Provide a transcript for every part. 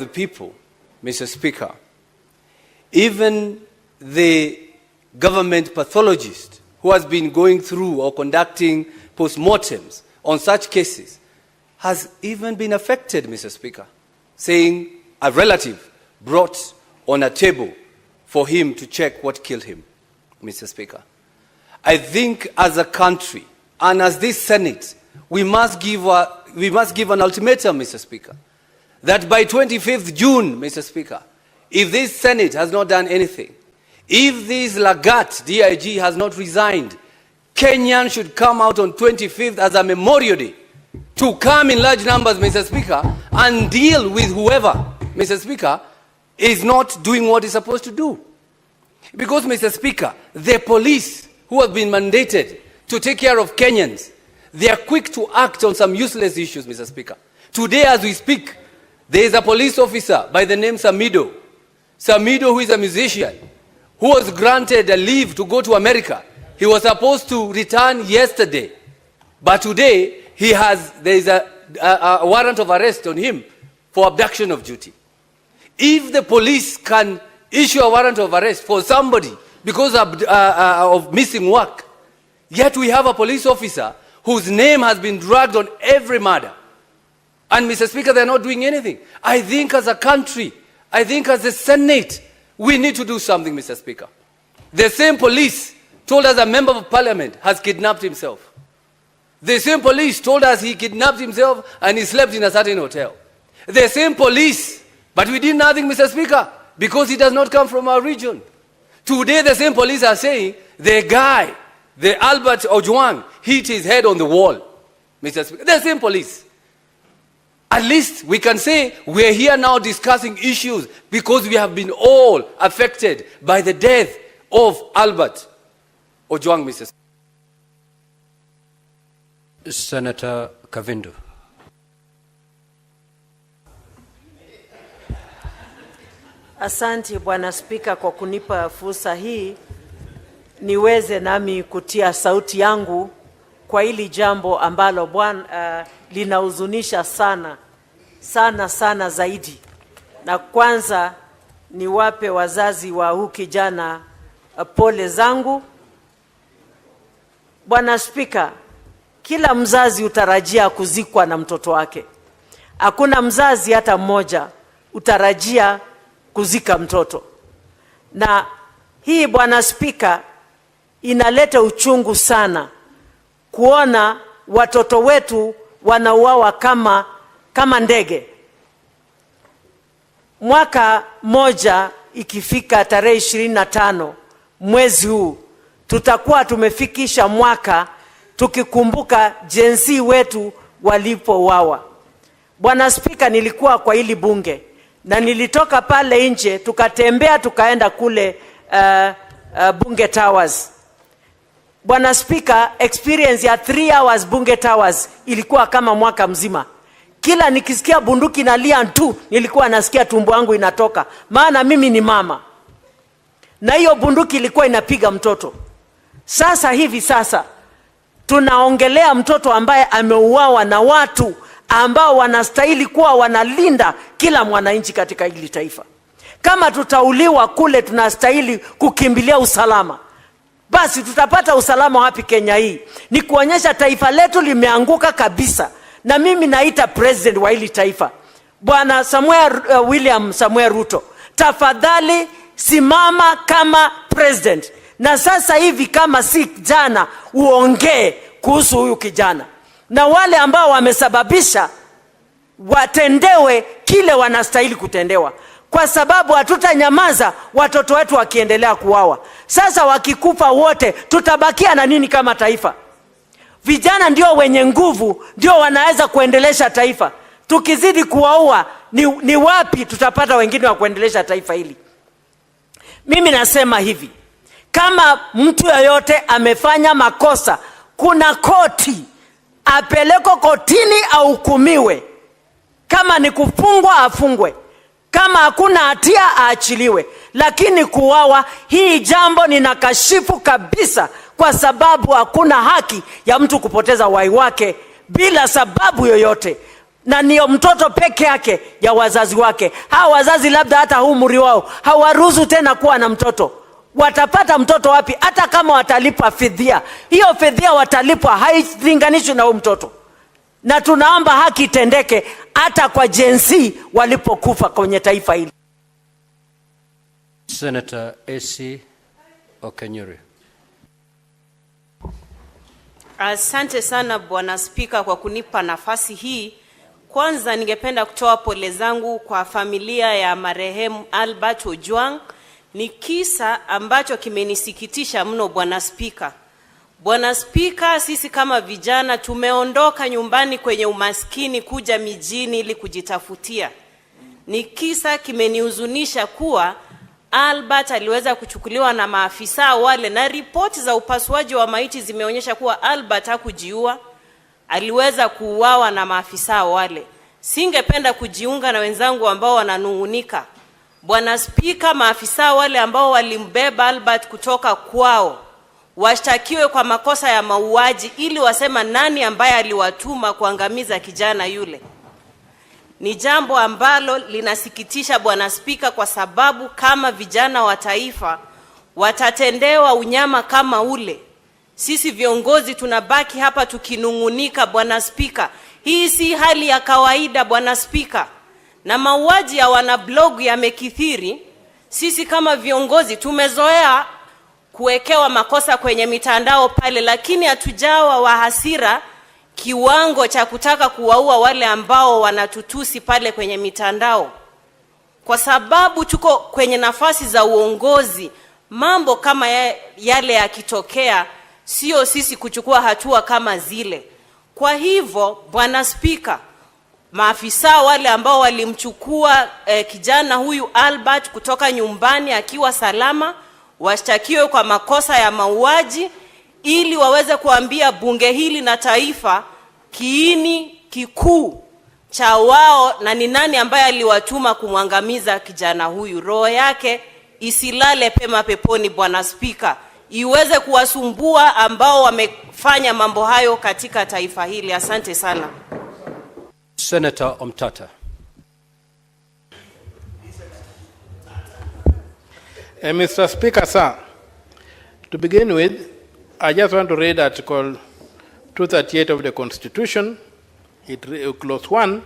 the people, Mr. Speaker, even the government pathologist who has been going through or conducting postmortems on such cases has even been affected, Mr. Speaker, saying a relative brought on a table for him to check what killed him, Mr. Speaker. I think as a country and as this Senate, we must give an ultimatum, Mr. Speaker, that by 25th June, Mr. Speaker, if this Senate has not done anything, if this Lagat DIG has not resigned, Kenyans should come out on 25th as a Memorial Day to come in large numbers, Mr. Speaker, and deal with whoever, Mr. Speaker, is not doing what it's supposed to do. Because, Mr. Speaker, the police who have been mandated to take care of Kenyans, they are quick to act on some useless issues, Mr. Speaker. Today, as we speak, there is a police officer by the name Samido. Samido, who is a musician, who was granted a leave to go to America. He was supposed to return yesterday, but today there is a warrant of arrest on him for abduction of duty. If the police can issue a warrant of arrest for somebody because of missing work, yet we have a police officer whose name has been dragged on every murder, and Mr. Speaker, they're not doing anything. I think as a country, I think as a Senate, we need to do something, Mr. Speaker. The same police told us a member of parliament has kidnapped himself. The same police told us he kidnapped himself and he slept in a certain hotel. The same police, but we did nothing, Mr. Speaker, because he does not come from our region. Today, the same police are saying the guy, the Albert Ojang, hit his head on the wall, Mr. Speaker. The same police. At least we can say we're here now discussing issues because we have been all affected by the death of Albert Ojang, Mr. Speaker. Senator Kavindu. Asante Bwana Spika kwa kunipa fursa hii niweze nami kutia sauti yangu kwa hili jambo ambalo Bwana linahuzunisha sana zaidi. Na kwanza niwape wazazi wa huyu kijana pole zangu. Bwana Spika, kila mzazi utarajia kuzikwa na mtoto wake. Hakuna mzazi hata mmoja utarajia kuzika mtoto. Na hii Bwana Spika inaleta uchungu sana kuona watoto wetu wanauawa kama ndege. Mwaka moja ikifika tarehe 25 mwezi huu, tutakuwa tumefikisha mwaka tukikumbuka jinsi wetu walipouawa. Bwana Spika, nilikuwa kwa hili bunge na nilitoka pale nje tukatembea tukaenda kule Bunge Towers. Bwana Spika, experience ya 3 hours Bunge Towers ilikuwa kama mwaka mzima. Kila nikisikia bunduki nalia tu, nilikuwa nasikia tumbo yangu inatoka. Maana mimi ni mama. Na hiyo bunduki ilikuwa inapiga mtoto. Sasa tunaongelea mtoto ambaye ameuawa na watu ambao wanastahili kuwa wanalinda kila mwananchi katika hili taifa. Kama tutauliwa kule, tunastahili kukimbilia usalama. Basi tutapata usalama wapi Kenya hii? Ni kuonyesha taifa letu limeanguka kabisa. Na mimi naita president wa hili taifa, Bwana William Samuel Ruto, tafadhali simama kama president. Na sasa hivi kama si jana uongee kuhusu huyu kijana. Na wale ambao wamesababisha watendewe kile wanastahili kutendewa. Kwa sababu hatutanyamaza watoto wetu wakiendelea kuuawa. Sasa wakikufa wote tutabakia na nini kama taifa? Vijana ndio wenye nguvu, ndio wanaweza kuendelesha taifa. Tukizidi kuwaua ni wapi tutapata wengine wa kuendelesha taifa hili? Mimi nasema hivi, kama mtu yoyote amefanya makosa, kuna koti, apeleko kotini ahukumiwe. Kama ni kufungwa afungwe. Kama hakuna hatia aachiliwe. Lakini kuuawa, hii jambo ninakashifu kabisa, kwa sababu hakuna haki ya mtu kupoteza uhai wake bila sababu yoyote. na niyo mtoto peke yake ya wazazi wake. Hawa wazazi labda hata umri wao hawaruhusu tena kuwa na mtoto. Watapata mtoto wapi? Hata kama watalipa fidhia, hiyo fidhia watalipwa hailinganishwi na huyo mtoto. Na tunaomba haki itendeke hata kwa jinsi walipokufa kwenye taifa hili. Senator AC Okenyuri. Asante sana Bwana Spika kwa kunipa nafasi hii. Kwanza ningependa kutoa pole zangu kwa familia ya marehemu Albert Ojang. Ni kisa ambacho kimenisikitisha mno Bwana Spika. Bwana Spika, sisi kama vijana tumeondoka nyumbani kwenye umaskini kuja mijini ili kujitafutia. Ni kisa kimenihuzunisha kuwa Albert aliweza kuchukuliwa na maafisa wale, na ripoti za upasuaji wa maiti zimeonyesha kuwa Albert hakujiua, aliweza kuuawa na maafisa wale. Singependa kujiunga na wenzangu ambao wananungunika. Bwana Spika, maafisa wale ambao walimbeba Albert kutoka kwao washtakiwe kwa makosa ya mauaji ili wasema nani ambaye aliwatuma kuangamiza kijana yule. Ni jambo ambalo linasikitisha Bwana Spika, kwa sababu kama vijana wa taifa watatendewa unyama kama ule, sisi viongozi tunabaki hapa tukinungunika Bwana Spika. Hii si hali ya kawaida Bwana Spika, na mauaji ya wanablog yamekithiri. Sisi kama viongozi tumezoea kuwekewa makosa kwenye mitandao pale, lakini hatujawa wa hasira kiwango cha kutaka kuwaua wale ambao wanatutusi pale kwenye mitandao. Kwa sababu tuko kwenye nafasi za uongozi, mambo kama yale yakitokea, sio sisi kuchukua hatua kama zile. Kwa hivyo Bwana Spika, maafisa wale ambao walimchukua kijana huyu Albert kutoka nyumbani akiwa salama washtakiwe kwa makosa ya mauaji ili waweze kuambia bunge hili na taifa kiini kikuu cha wao na ni nani ambaye aliwatuma kumwangamiza kijana huyu. Roho yake isilale pema peponi Bwana Spika, iweze kuwasumbua ambao wamefanya mambo hayo katika taifa hili. Asante sana. Senator Omtata. Mr. Speaker, sir, to begin with, I just want to read Article 238 of the Constitution, Clause 1.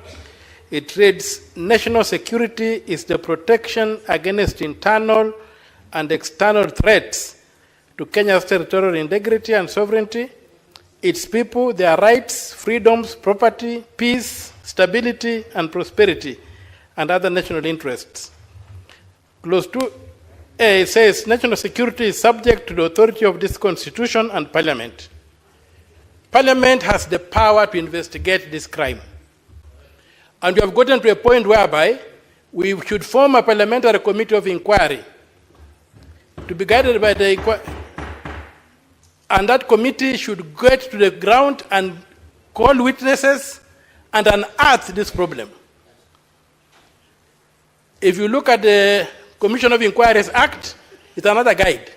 It reads, national security is the protection against internal and external threats to Kenya's territorial integrity and sovereignty, its people, their rights, freedoms, property, peace, stability, and prosperity, and other national interests. Clause 2A says national security is subject to the authority of this Constitution and Parliament. Parliament has the power to investigate this crime. And we have gotten to a point whereby we should form a parliamentary committee of inquiry to be guided by the inquiry. And that committee should get to the ground and call witnesses and unearth this problem. If you look at the Commission of Inquiries Act, it's another guide.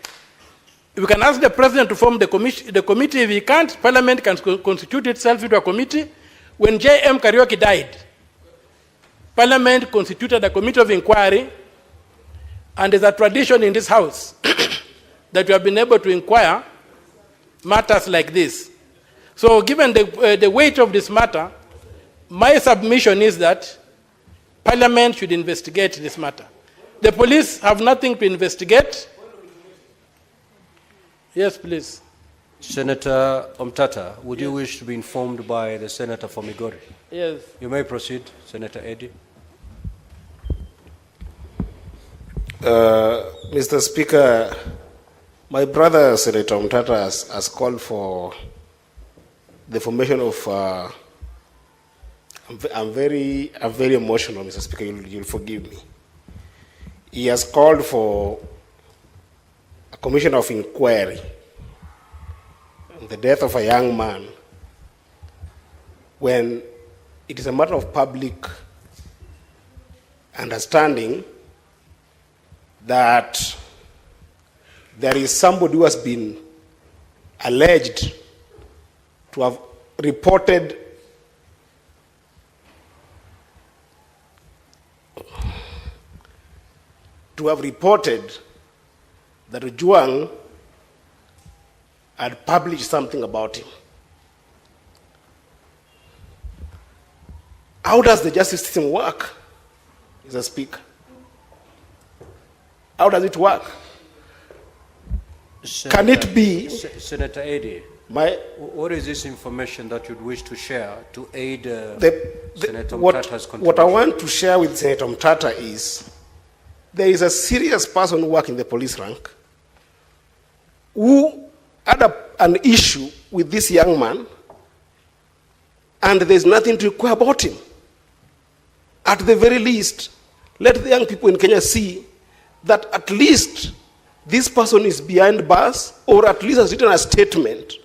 If we can ask the President to form the committee, if he can't, Parliament can constitute itself into a committee. When J.M. Kariuki died, Parliament constituted a committee of inquiry, and there's a tradition in this House that we have been able to inquire matters like this. So given the weight of this matter, my submission is that Parliament should investigate this matter. The police have nothing to investigate. Yes, please. Senator Omtata, would you wish to be informed by the Senator for Migori? Yes. You may proceed, Senator Eddy. Mr. Speaker, my brother Senator Omtata has called for the formation of I'm very emotional, Mr. Speaker, you'll forgive me. He has called for a commission of inquiry on the death of a young man when it is a matter of public understanding that there is somebody who has been alleged to have reported to have reported that Ojang had published something about him. How does the justice system work, Mr. Speaker? How does it work? Senator, Can it be... Senator Eddy, what is this information that you'd wish to share to aid Senator Mtata's contribution? What I want to share with Senator Mtata is there is a serious person who works in the police rank who had an issue with this young man, and there's nothing to inquire about him. At the very least, let the young people in Kenya see that at least this person is behind bars, or at least has written a statement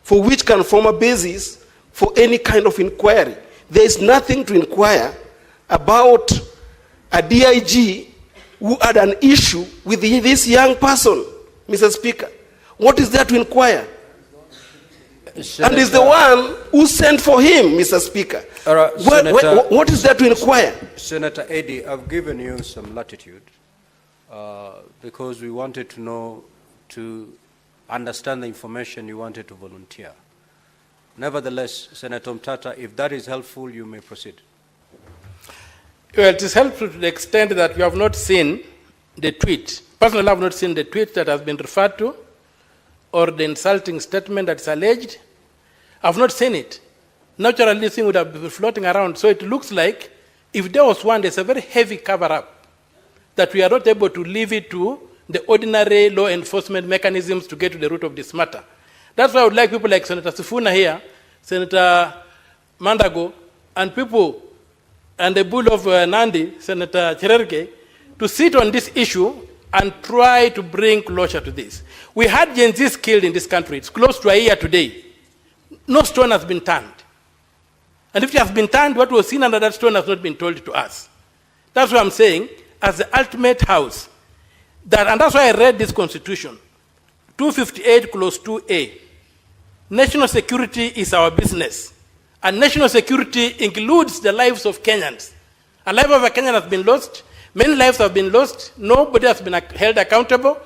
for which can form a basis for any kind of inquiry. There is nothing to inquire about a DIG who had an issue with this young person, Mr. Speaker. What is there to inquire? Senator, and is the one who sent for him, Mr. Speaker. What is there to inquire? Senator Eddy, I've given you some latitude because we wanted to know, to understand the information you wanted to volunteer. Nevertheless, Senator Mtata, if that is helpful, you may proceed. Well, it is helpful to the extent that you have not seen the tweet. Personally, I have not seen the tweet that has been referred to, or the insulting statement that is alleged. I have not seen it. Naturally, this thing would have been floating around. So it looks like if there was one, there's a very heavy cover-up that we are not able to leave it to the ordinary law enforcement mechanisms to get to the root of this matter. That's why I would like people like Senator Sifuna here, Senator Mandago, and people, and the bull of Nandi, Senator Cherargei, to sit on this issue and try to bring closure to this. We had Gen Zs killed in this country. It's close to a year today. No stone has been turned. And if it has been turned, what was seen under that stone has not been told to us. That's what I'm saying, as the ultimate house. And that's why I read this constitution. 258 clause 2A. National security is our business. And national security includes the lives of Kenyans. A life of a Kenyan has been lost. Many lives have been lost. Nobody has been held accountable.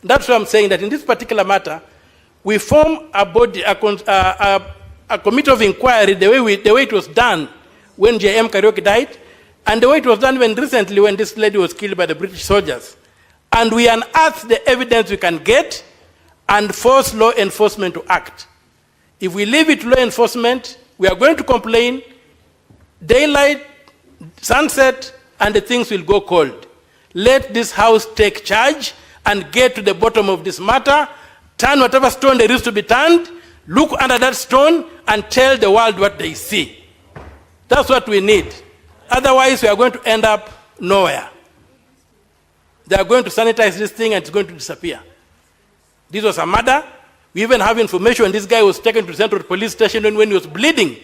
That's why I'm saying that in this particular matter, we form a body, a committee of inquiry the way it was done when J.M. Kariuki died, and the way it was done recently when this lady was killed by the British soldiers. And we unearth the evidence we can get and force law enforcement to act. If we leave it to law enforcement, we are going to complain, daylight, sunset, and the things will go cold. Let this house take charge and get to the bottom of this matter, turn whatever stone there is to be turned, look under that stone, and tell the world what they see. That's what we need. Otherwise, we are going to end up nowhere. They are going to sanitize this thing and it's going to disappear. This was a murder. We even have information this guy was taken to Central Police Station when he was bleeding.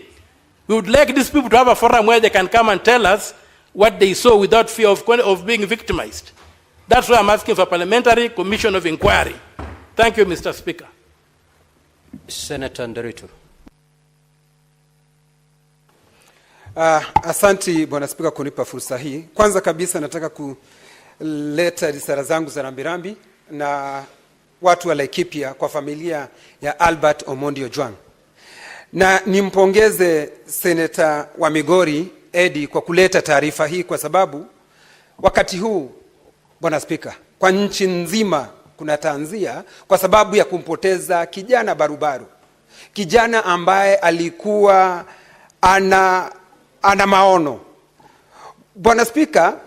We would like these people to have a forum where they can come and tell us what they saw without fear of being victimized. That's why I'm asking for a parliamentary commission of inquiry. Thank you, Mr. Speaker. Senator Nderitu. Asanti Bwana Spika kunipa fursa hii. Kwanza kabisa nataka kuleta risala zangu za rambirambi na watu wa Laikipia kwa familia ya Albert Omondi Ojwang. Na nimpongeze Seneta wa Migori Eddy kwa kuleta taarifa hii, kwa sababu wakati huu Bwana Spika, kwa nchi nzima kuna tanzia kwa sababu ya kumpoteza kijana barubaru. Kijana ambaye alikuwa ana maono. Bwana Spika,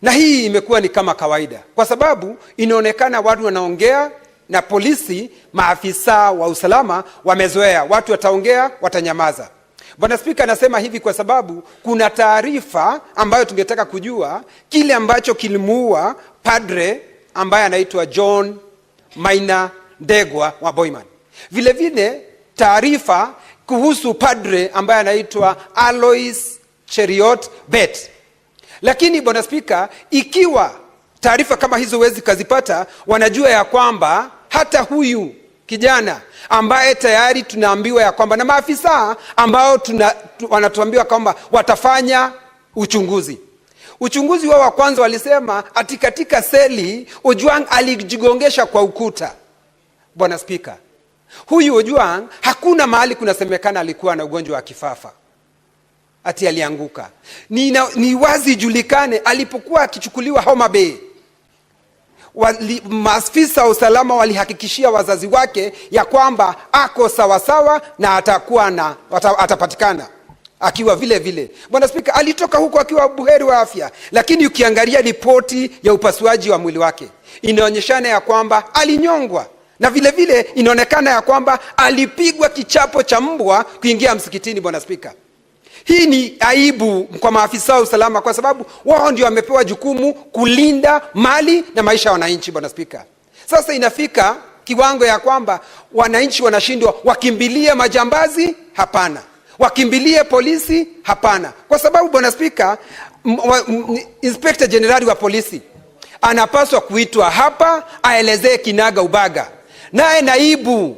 na hii imekuwa ni kama kawaida, kwa sababu inaonekana watu wanaongea na polisi, maafisa wa usalama wamezoea. Watu wataongea, watanyamaza. Bwana Spika, nasema hivi kwa sababu kuna taarifa ambayo tungetaka kujua kile ambacho kilimuua padre ambaye anaitwa John Maina Ndegwa wa Boyman. Vile vile taarifa kuhusu padre ambaye anaitwa Alois Cheriot Bet. Lakini Bwana Spika, ikiwa taarifa kama hizo huwezi kazipata, wanajua ya kwamba hata huyu kijana ambaye tayari tunaambiwa ya kwamba na maafisa ambao wanatuambiwa kwamba watafanya uchunguzi, Uchunguzi wao wa kwanza walisema ati katika seli Ojwang alijigongesha kwa ukuta. Bwana Spika, huyu Ojwang hakuna mahali kunasemekana alikuwa na ugonjwa wa kifafa ati alianguka. Ni wazi julikane alipokuwa akichukuliwa Homa Bay, maafisa wa usalama walihakikishia wazazi wake ya kwamba ako sawasawa na atapatikana akiwa vile vile. Bwana Spika, alitoka huko akiwa buheri wa afya, lakini ukiangalia ripoti ya upasuaji wa mwili wake inaonyeshana ya kwamba alinyongwa, na vile vile inaonekana ya kwamba alipigwa kichapo cha mbwa kuingia msikitini. Bwana Spika, hii ni aibu kwa maafisa wa usalama, kwa sababu wao ndio wamepewa jukumu kulinda mali na maisha ya wananchi. Bwana Spika, sasa inafika kiwango ya kwamba wananchi wanashindwa, wakimbilie majambazi? Hapana. Wakimbilie polisi? Hapana. Kwa sababu Bwana Spika, Inspector General wa polisi anapaswa kuitwa hapa aelezee kinaga ubaga. Naye naibu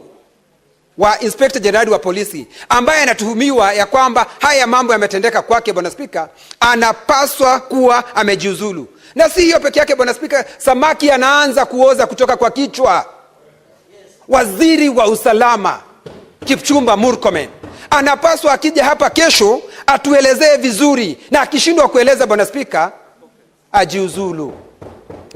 wa Inspector General wa polisi ambaye anatuhumiwa ya kwamba haya mambo yametendeka kwake, Bwana Spika, anapaswa kuwa amejiuzulu. Na si hiyo peke yake Bwana Spika, samaki anaanza kuoza kutoka kwa kichwa. Waziri wa usalama Kipchumba Murkomen anapaswa akija hapa kesho atuelezee vizuri, na akishindwa kueleza Bwana Spika, ajiuzulu,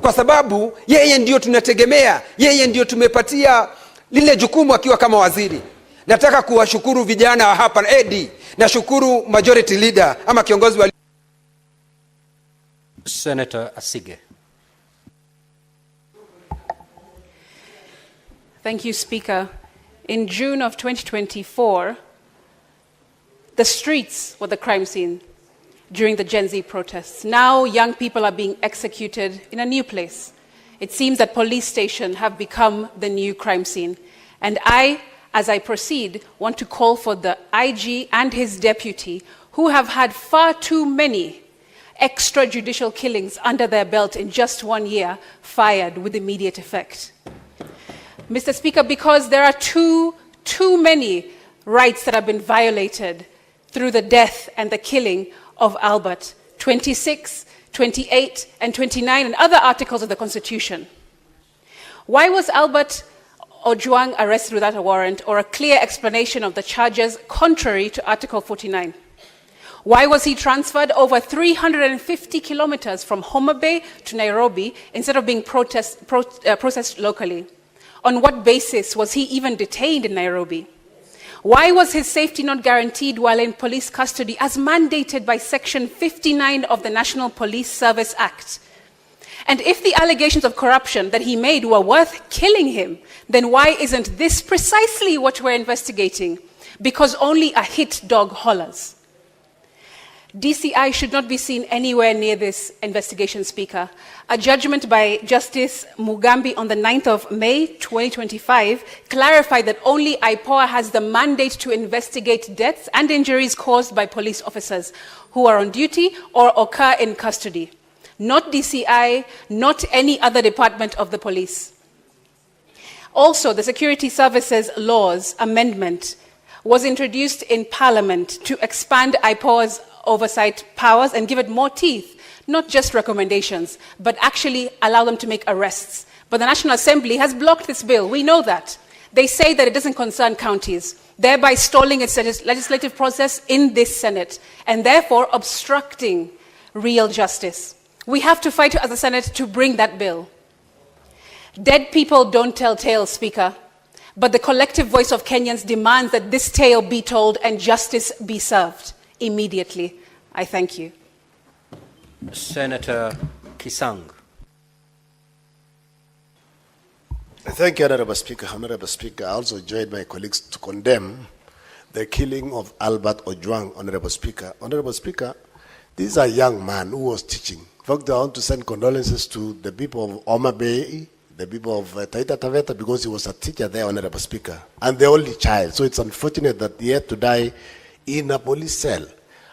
kwa sababu yeye ndio tunategemea, yeye ndio tumepatia lile jukumu akiwa kama waziri. Nataka kuwashukuru vijana wa hapa Edi, na shukuru majority leader ama kiongozi wa Senator Asige. Thank you, Speaker. In June of 2024, the streets were the crime scene during the Gen Z protests. Now young people are being executed in a new place. It seems that police stations have become the new crime scene. And I, as I proceed, want to call for the IG and his deputy, who have had far too many extrajudicial killings under their belt in just 1 year, fired with immediate effect. Mr. Speaker, because there are too many rights that have been violated through the death and the killing of Albert, 26, 28, and 29, and other articles of the Constitution. Why was Albert Ojwang arrested without a warrant or a clear explanation of the charges contrary to Article 49? Why was he transferred over 350 kilometers from Homa Bay to Nairobi instead of being processed locally? On what basis was he even detained in Nairobi? Why was his safety not guaranteed while in police custody as mandated by Section 59 of the National Police Service Act? And if the allegations of corruption that he made were worth killing him, then why isn't this precisely what we're investigating? Because only a hit dog hollers. DCI should not be seen anywhere near this investigation, Speaker. A judgment by Justice Mugambi on the 9th of May 2025 clarified that only IPOA has the mandate to investigate deaths and injuries caused by police officers who are on duty or occur in custody. Not DCI, not any other department of the police. Also, the Security Services Laws Amendment was introduced in Parliament to expand IPOA's oversight powers and give it more teeth, not just recommendations, but actually allow them to make arrests. But the National Assembly has blocked this bill. We know that. They say that it doesn't concern counties, thereby stalling its legislative process in this Senate, and therefore obstructing real justice. We have to fight as a Senate to bring that bill. Dead people don't tell tales, Speaker, but the collective voice of Kenyans demands that this tale be told and justice be served immediately. I thank you. Senator Kisang. Thank you, Honorable Speaker. Honorable Speaker, I also joined my colleagues to condemn the killing of Albert Ojwang, Honorable Speaker. Honorable Speaker, this is a young man who was teaching. In fact, I want to send condolences to the people of Homa Bay, the people of Taita Taveta, because he was a teacher there, Honorable Speaker, and the only child. So it's unfortunate that he had to die in a police cell.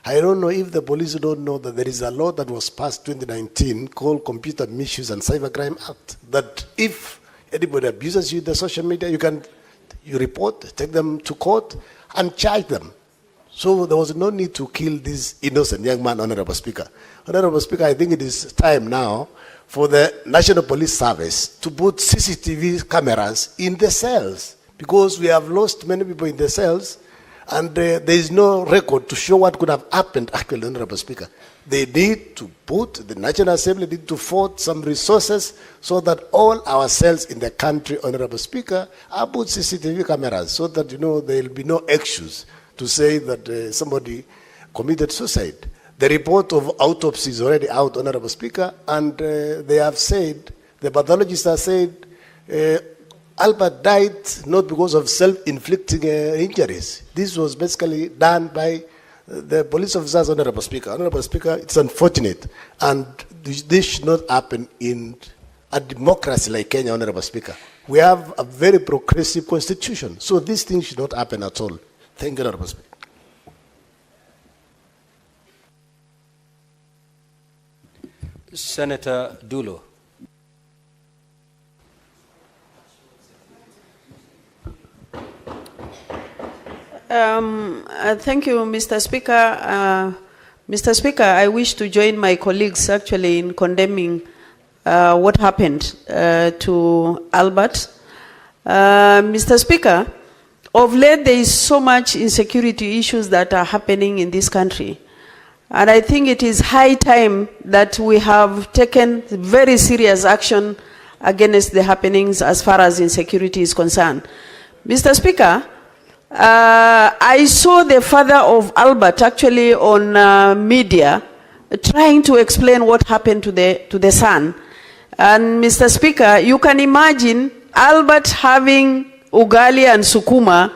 I don't know if the police don't know that there is a law that was passed 2019 called Computer Misuse and Cybercrime Act, that if anybody abuses you in the social media, you report, take them to court, and charge them. So there was no need to kill this innocent young man, Honorable Speaker. Honorable Speaker, I think it is time now for the National Police Service to put CCTV cameras in the cells, because we have lost many people in the cells, and there is no record to show what could have happened, actually, Honorable Speaker. They need to put, the National Assembly need to afford some resources so that all our cells in the country, Honorable Speaker, are put CCTV cameras so that, there will be no excuse to say that somebody committed suicide. The report of autopsy is already out, Honorable Speaker, and they have said, the pathologists have said, Albert died not because of self-inflicting injuries. This was basically done by the police officers, Honorable Speaker. Honorable Speaker, it's unfortunate, and this should not happen in a democracy like Kenya, Honorable Speaker. We have a very progressive constitution, so these things should not happen at all. Thank you, Honorable Speaker. Senator Dulo. Thank you, Mr. Speaker. Mr. Speaker, I wish to join my colleagues actually in condemning what happened to Albert. Mr. Speaker, of late there is so much insecurity issues that are happening in this country. And I think it is high time that we have taken very serious action against the happenings as far as insecurity is concerned. Mr. Speaker, I saw the father of Albert actually on media trying to explain what happened to the son. And Mr. Speaker, you can imagine Albert having ugali and sukuma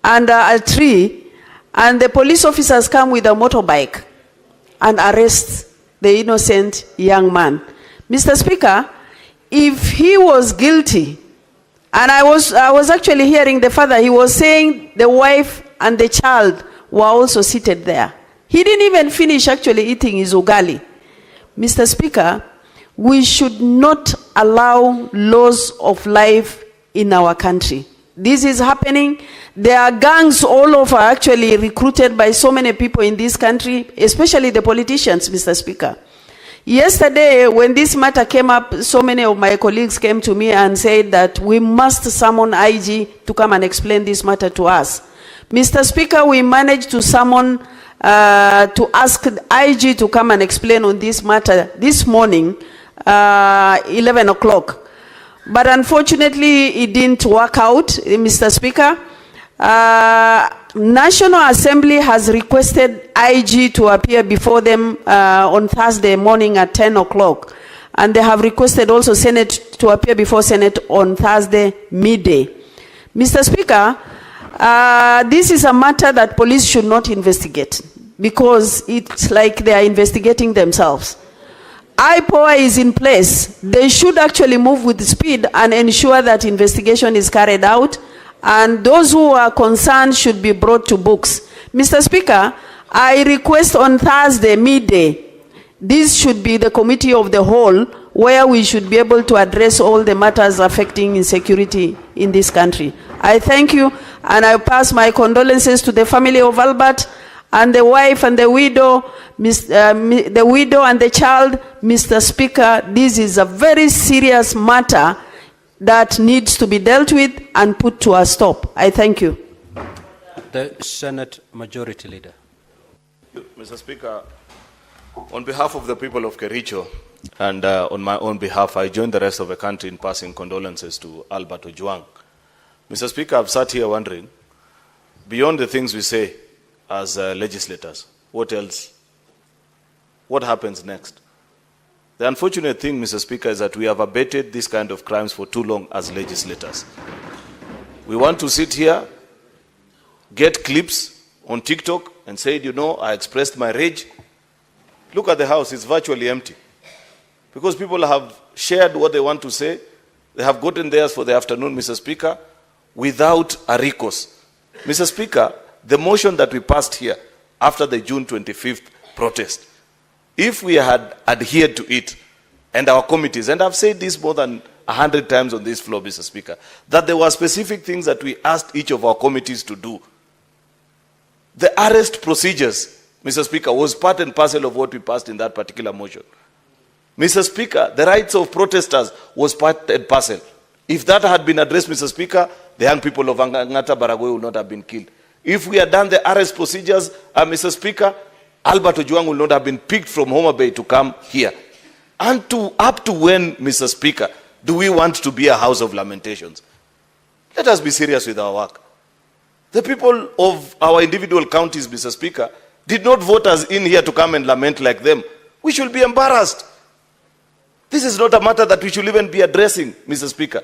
under a tree, and the police officers come with a motorbike and arrest the innocent young man. Mr. Speaker, if he was guilty, and I was actually hearing the father, he was saying the wife and the child were also seated there. He didn't even finish actually eating his ugali. Mr. Speaker, we should not allow loss of life in our country. This is happening. There are gangs all over actually recruited by so many people in this country, especially the politicians, Mr. Speaker. Yesterday, when this matter came up, so many of my colleagues came to me and said that we must summon IG to come and explain this matter to us. Mr. Speaker, we managed to summon, to ask IG to come and explain on this matter this morning, 11 o'clock. But unfortunately, it didn't work out, Mr. Speaker. National Assembly has requested IG to appear before them on Thursday morning at 10 o'clock. And they have requested also Senate to appear before Senate on Thursday midday. Mr. Speaker, this is a matter that police should not investigate, because it's like they are investigating themselves. IPOA is in place. They should actually move with speed and ensure that investigation is carried out, and those who are concerned should be brought to books. Mr. Speaker, I request on Thursday midday, this should be the committee of the whole, where we should be able to address all the matters affecting insecurity in this country. I thank you, and I pass my condolences to the family of Albert, and the wife and the widow, the widow and the child. Mr. Speaker, this is a very serious matter that needs to be dealt with and put to a stop. I thank you. The Senate Majority Leader. Mr. Speaker, on behalf of the people of Kericho and on my own behalf, I join the rest of the country in passing condolences to Albert Ojang. Mr. Speaker, I've sat here wondering, beyond the things we say as legislators, what else? What happens next? The unfortunate thing, Mr. Speaker, is that we have abated this kind of crimes for too long as legislators. We want to sit here, get clips on TikTok and say, I expressed my rage. Look at the house, it's virtually empty. Because people have shared what they want to say. They have gotten theirs for the afternoon, Mr. Speaker, without a recourse. Mr. Speaker, the motion that we passed here after the June 25th protest, if we had adhered to it, and our committees, and I've said this more than 100 times on this floor, Mr. Speaker, that there were specific things that we asked each of our committees to do. The arrest procedures, Mr. Speaker, was part and parcel of what we passed in that particular motion. Mr. Speaker, the rights of protesters was part and parcel. If that had been addressed, Mr. Speaker, the young people of Angata Baragoi would not have been killed. If we had done the arrest procedures, Mr. Speaker, Albert Ojwang would not have been picked from Homa Bay to come here. And up to when, Mr. Speaker, do we want to be a house of lamentations? Let us be serious with our work. The people of our individual counties, Mr. Speaker, did not vote us in here to come and lament like them. We should be embarrassed. This is not a matter that we should even be addressing, Mr. Speaker,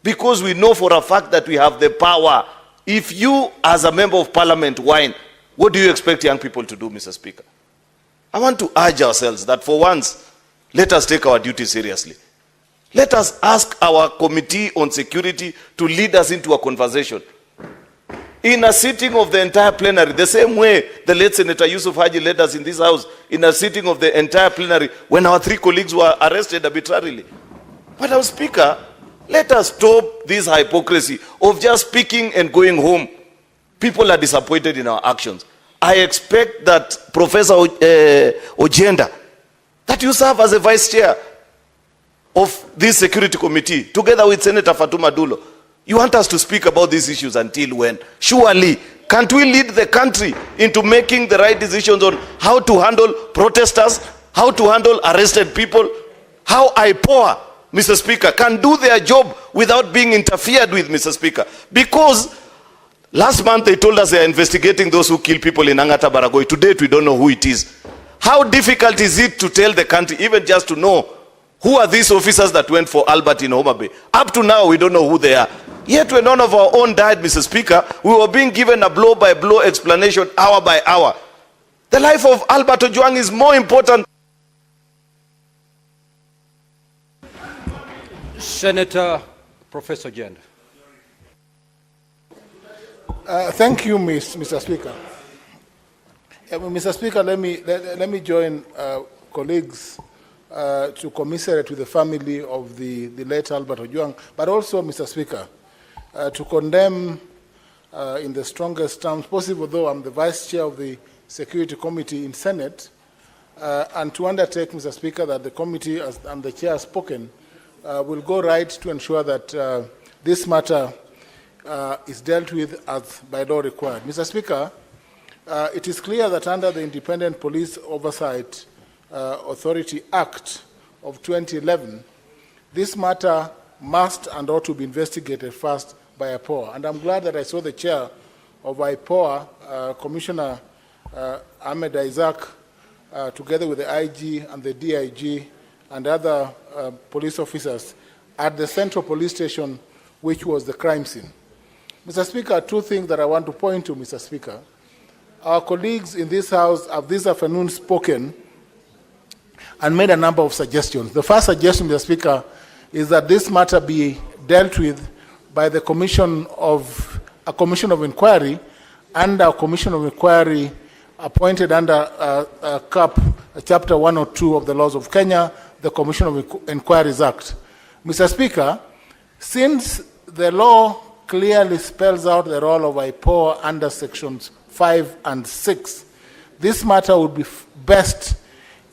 because we know for a fact that we have the power. If you, as a member of parliament, whine, what do you expect young people to do, Mr. Speaker? I want to urge ourselves that for once, let us take our duty seriously. Let us ask our committee on security to lead us into a conversation. In a sitting of the entire plenary, the same way the late Senator Yusuf Haji led us in this house, in a sitting of the entire plenary, when our 3 colleagues were arrested arbitrarily. Madam Speaker, let us stop this hypocrisy of just speaking and going home. People are disappointed in our actions. I expect that Professor Ojang, that you serve as a vice chair of this security committee, together with Senator Fatuma Dulo. You want us to speak about these issues until when? Surely, can't we lead the country into making the right decisions on how to handle protesters, how to handle arrested people, how IPOA, Mr. Speaker, can do their job without being interfered with, Mr. Speaker? Because last month they told us they are investigating those who kill people in Angata Baragoi. To date, we don't know who it is. How difficult is it to tell the country, even just to know, who are these officers that went for Albert in Homa Bay? Up to now, we don't know who they are. Yet when none of our own died, Mr. Speaker, we were being given a blow-by-blow explanation hour by hour. The life of Albert Ojwang is more important. Senator Professor Ojang. Thank you, Mr. Speaker. Mr. Speaker, let me join colleagues to commiserate with the family of the late Albert Ojwang, but also, Mr. Speaker, to condemn in the strongest terms possible, though I'm the Vice Chair of the Security Committee in Senate, and to undertake, Mr. Speaker, that the committee, as and the Chair has spoken, will go right to ensure that this matter is dealt with as by law required. Mr. Speaker, it is clear that under the Independent Police Oversight Authority Act of 2011, this matter must and ought to be investigated first by IPOA. And I'm glad that I saw the chair of IPOA, Commissioner Ahmed Isaac, together with the IG and the DIG and other police officers at the Central Police Station, which was the crime scene. Mr. Speaker, 2 things that I want to point to, Mr. Speaker. Our colleagues in this House have this afternoon spoken and made a number of suggestions. The first suggestion, Mr. Speaker, is that this matter be dealt with by the commission of inquiry and a commission of inquiry appointed under CAP, Chapter 102 of the Laws of Kenya, the Commission of Inquiries Act. Mr. Speaker, since the law clearly spells out the role of IPOA under Sections 5 and 6, this matter would be best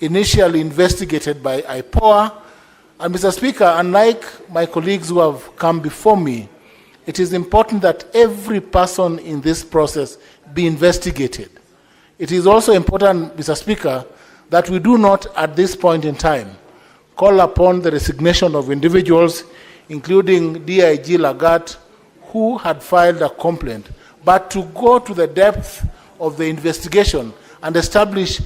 initially investigated by IPOA. And Mr. Speaker, unlike my colleagues who have come before me, it is important that every person in this process be investigated. It is also important, Mr. Speaker, that we do not at this point in time call upon the resignation of individuals, including DIG Lagat, who had filed a complaint, but to go to the depth of the investigation and establish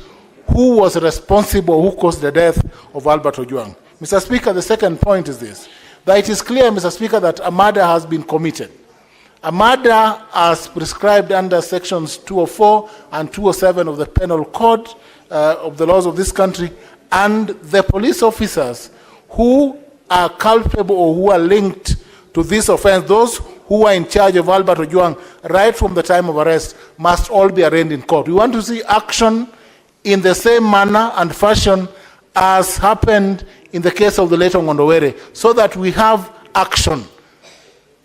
who was responsible, who caused the death of Albert Ojwang. Mr. Speaker, the second point is this, that it is clear, Mr. Speaker, that a murder has been committed. A murder as prescribed under Sections 204 and 207 of the Penal Code of the laws of this country, and the police officers who are culpable or who are linked to this offense, those who are in charge of Albert Ojwang right from the time of arrest, must all be arraigned in court. We want to see action in the same manner and fashion as happened in the case of the late Ngondowere, so that we have action.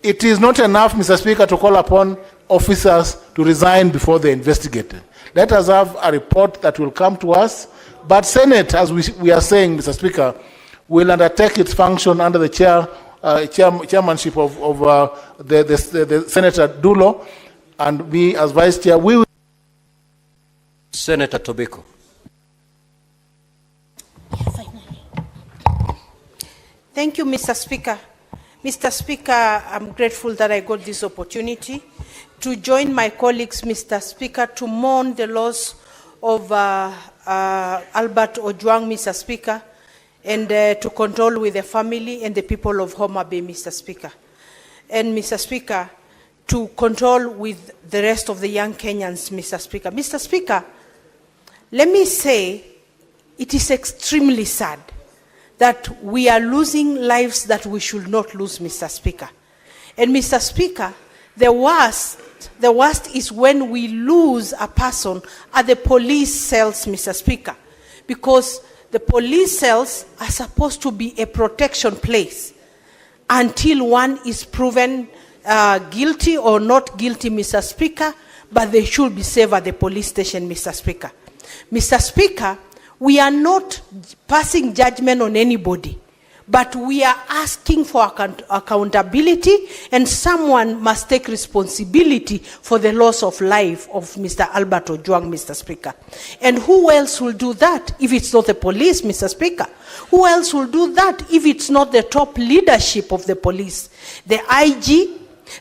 It is not enough, Mr. Speaker, to call upon officers to resign before they're investigated. Let us have a report that will come to us. But Senate, as we are saying, Mr. Speaker, will undertake its function under the chairmanship of the Senator Dulo, and me as Vice Chair. We will. Senator Tobacco. Thank you, Mr. Speaker. Mr. Speaker, I'm grateful that I got this opportunity to join my colleagues, Mr. Speaker, to mourn the loss of Albert Ojang, Mr. Speaker, and to condole with the family and the people of Homa Bay, Mr. Speaker. And, Mr. Speaker, to condole with the rest of the young Kenyans, Mr. Speaker. Mr. Speaker, let me say it is extremely sad that we are losing lives that we should not lose, Mr. Speaker. And, Mr. Speaker, the worst is when we lose a person at the police cells, Mr. Speaker, because the police cells are supposed to be a protection place until one is proven guilty or not guilty, Mr. Speaker, but they should be saved at the police station, Mr. Speaker. Mr. Speaker, we are not passing judgment on anybody, but we are asking for accountability, and someone must take responsibility for the loss of life of Mr. Albert Ojang, Mr. Speaker. And who else will do that if it's not the police, Mr. Speaker? Who else will do that if it's not the top leadership of the police? The IG,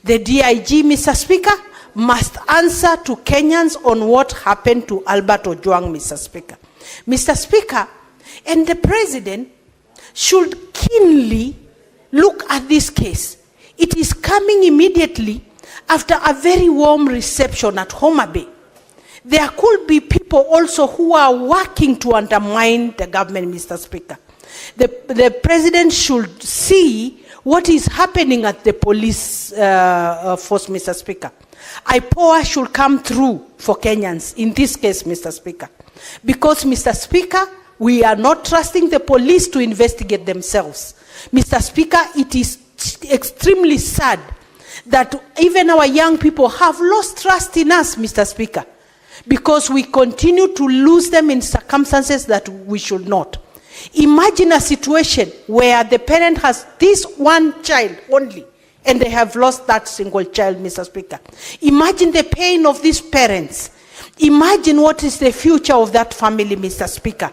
the DIG, Mr. Speaker, must answer to Kenyans on what happened to Albert Ojang, Mr. Speaker. Mr. Speaker, and the President should keenly look at this case. It is coming immediately after a very warm reception at Homa Bay. There could be people also who are working to undermine the government, Mr. Speaker. The President should see what is happening at the police force, Mr. Speaker. IPOA should come through for Kenyans in this case, Mr. Speaker. Because, Mr. Speaker, we are not trusting the police to investigate themselves. Mr. Speaker, it is extremely sad that even our young people have lost trust in us, Mr. Speaker, because we continue to lose them in circumstances that we should not. Imagine a situation where the parent has this one child only, and they have lost that single child, Mr. Speaker. Imagine the pain of these parents. Imagine what is the future of that family, Mr. Speaker.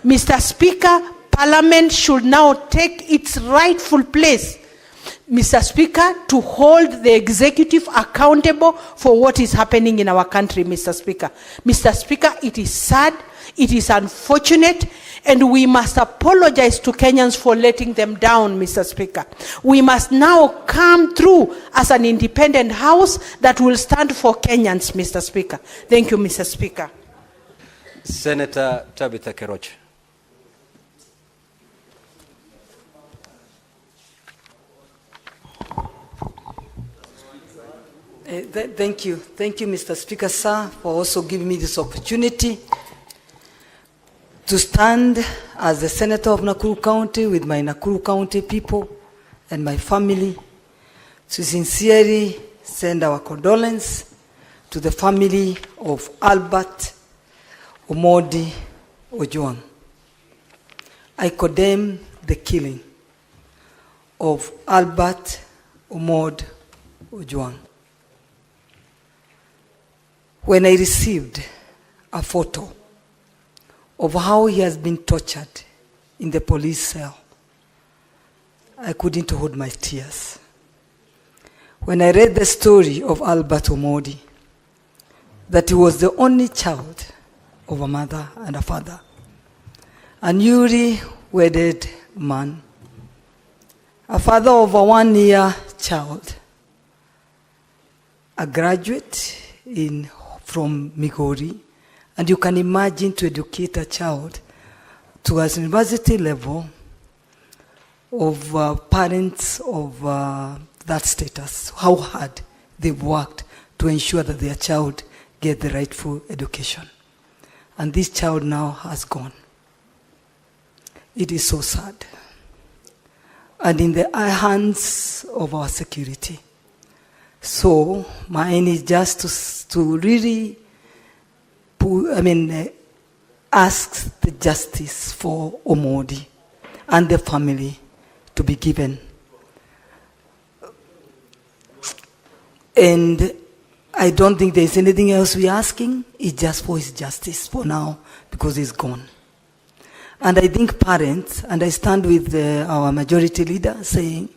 Mr. Speaker, Parliament should now take its rightful place, Mr. Speaker, to hold the executive accountable for what is happening in our country, Mr. Speaker. Mr. Speaker, it is sad, it is unfortunate, and we must apologize to Kenyans for letting them down, Mr. Speaker. We must now come through as an independent house that will stand for Kenyans, Mr. Speaker. Thank you, Mr. Speaker. Senator Tabitha Keroche. Thank you, Mr. Speaker, sir, for also giving me this opportunity to stand as the Senator of Nakuru County with my Nakuru County people and my family to sincerely send our condolence to the family of Albert Omondi Ojang. I condemn the killing of Albert Omondi Ojang. When I received a photo of how he has been tortured in the police cell, I couldn't hold my tears. When I read the story of Albert Omondi, that he was the only child of a mother and a father, a newly wedded man, a father of a 1-year child, a graduate from Migori, and you can imagine to educate a child to a university level of parents of that status, how hard they've worked to ensure that their child get the rightful education. And this child now has gone. It is so sad. And in the hands of our security, So my aim is just to really ask the justice for Omondi and the family to be given. And I don't think there's anything else we're asking. It's just for his justice for now, because he's gone. And I think parents, and I stand with our majority leader saying,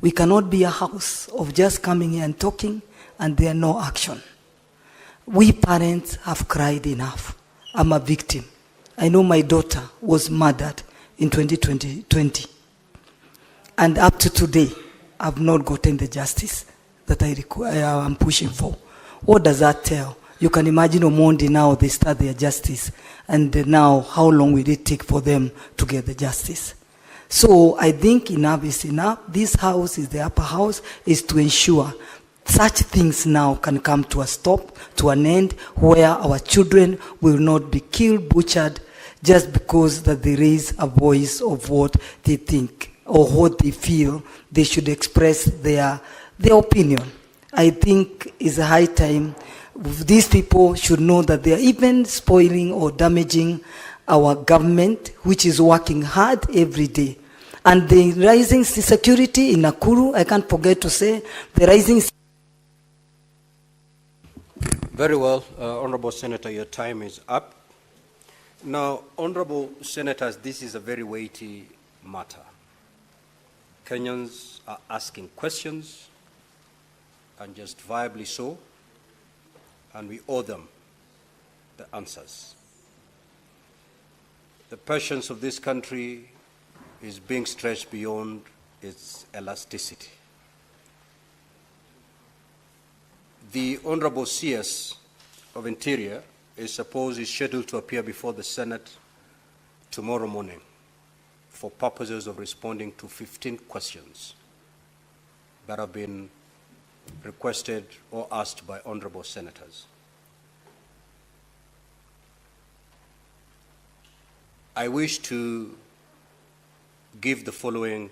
we cannot be a house of just coming here and talking and there no action. We parents have cried enough. I'm a victim. I know my daughter was murdered in 2020. And up to today, I've not gotten the justice that I'm pushing for. What does that tell? You can imagine Omondi now, they start their justice. And now, how long will it take for them to get the justice? So I think enough is enough. This house is the upper house, is to ensure such things now can come to a stop, to an end, where our children will not be killed, butchered, just because that they raise a voice of what they think or what they feel they should express their opinion. I think it's a high time. These people should know that they are even spoiling or damaging our government, which is working hard every day. And the rising insecurity in Nakuru, I can't forget to say, the rising... Very well, Honorable Senator, your time is up. Now, Honorable Senators, this is a very weighty matter. Kenyans are asking questions, and justifiably so, and we owe them the answers. The patience of this country is being stretched beyond its elasticity. The Honorable CS of Interior is scheduled to appear before the Senate tomorrow morning for purposes of responding to 15 questions that have been requested or asked by honorable senators. I wish to give the following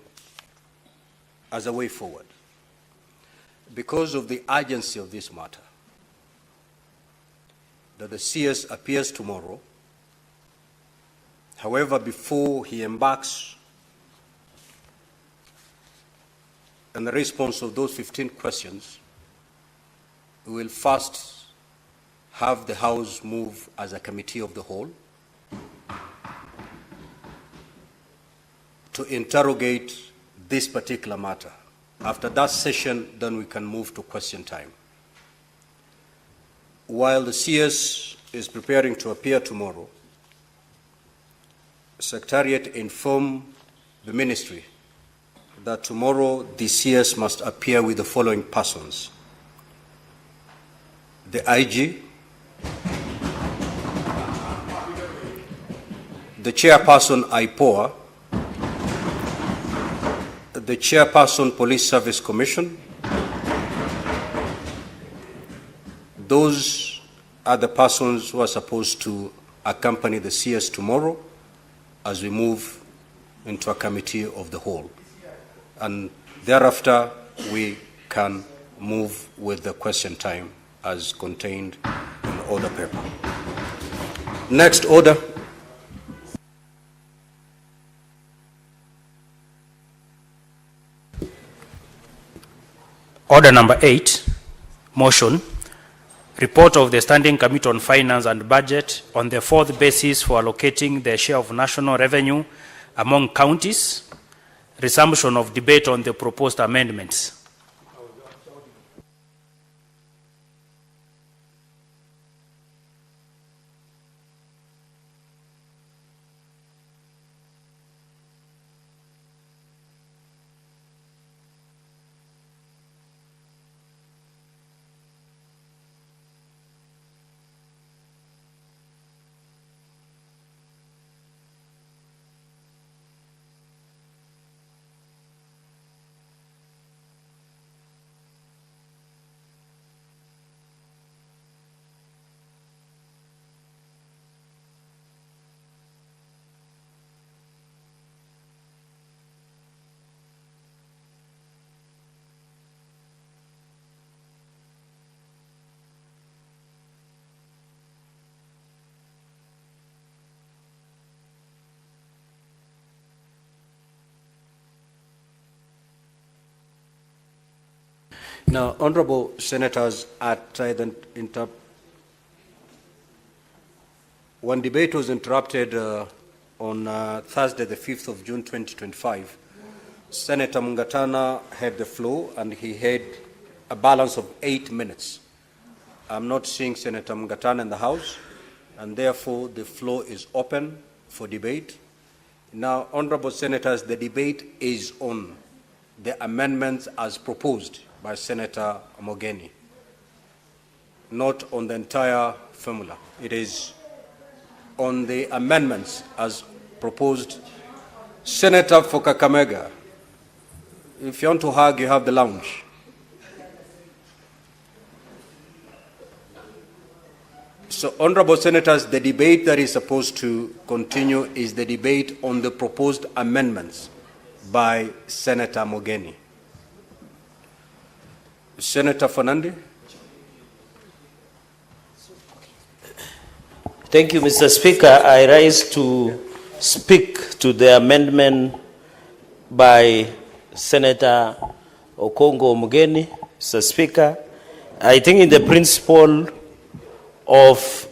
as a way forward. Because of the urgency of this matter, that the CS appears tomorrow. However, before he embarks on the response of those 15 questions, we will first have the House move as a committee of the whole to interrogate this particular matter. After that session, then we can move to question time. While the CS is preparing to appear tomorrow, Secretariat informed the ministry that tomorrow the CS must appear with the following persons: the IG, the chairperson IPOA, the chairperson Police Service Commission. Those are the persons who are supposed to accompany the CS tomorrow as we move into a committee of the whole. And thereafter, we can move with the question time as contained in the order paper. Next order. Order number 8, motion. Report of the Standing Committee on Finance and Budget on the fourth basis for allocating the share of national revenue among counties. Resumption of debate on the proposed amendments. Now, honorable senators, when debate was interrupted on Thursday, the 5th of June, 2025, Senator Mungatana had the floor and he had a balance of 8 minutes. I'm not seeing Senator Mungatana in the House, and therefore the floor is open for debate. Now, honorable senators, the debate is on the amendments as proposed by Senator Mogeni, not on the entire formula. It is on the amendments as proposed. Senator for Kakamega, if you want to hug, you have the lounge. So, honorable senators, the debate that is supposed to continue is the debate on the proposed amendments by Senator Mogeni. Senator Fernandez. Thank you, Mr. Speaker. I rise to speak to the amendment by Senator Okongo Omugeni. Mr. Speaker, I think in the principle of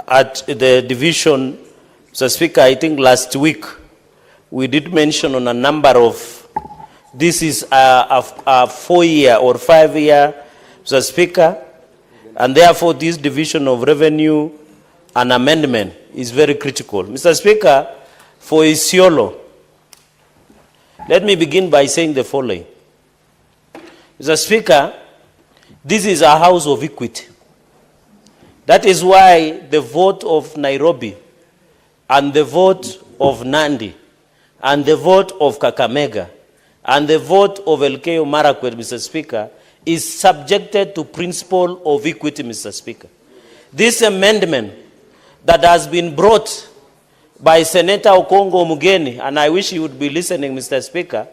at the division, Mr. Speaker, I think last week we did mention on a number of, this is a 4-year or 5-year, Mr. Speaker, and therefore this division of revenue and amendment is very critical. Mr. Speaker, for Isiolo, let me begin by saying the following. Mr. Speaker, this is a house of equity. That is why the vote of Nairobi and the vote of Nandi and the vote of Kakamega and the vote of Elgeyo Marakwet, Mr. Speaker, is subjected to principle of equity, Mr. Speaker. This amendment that has been brought by Senator Okongo Omugeni, and I wish he would be listening, Mr. Speaker,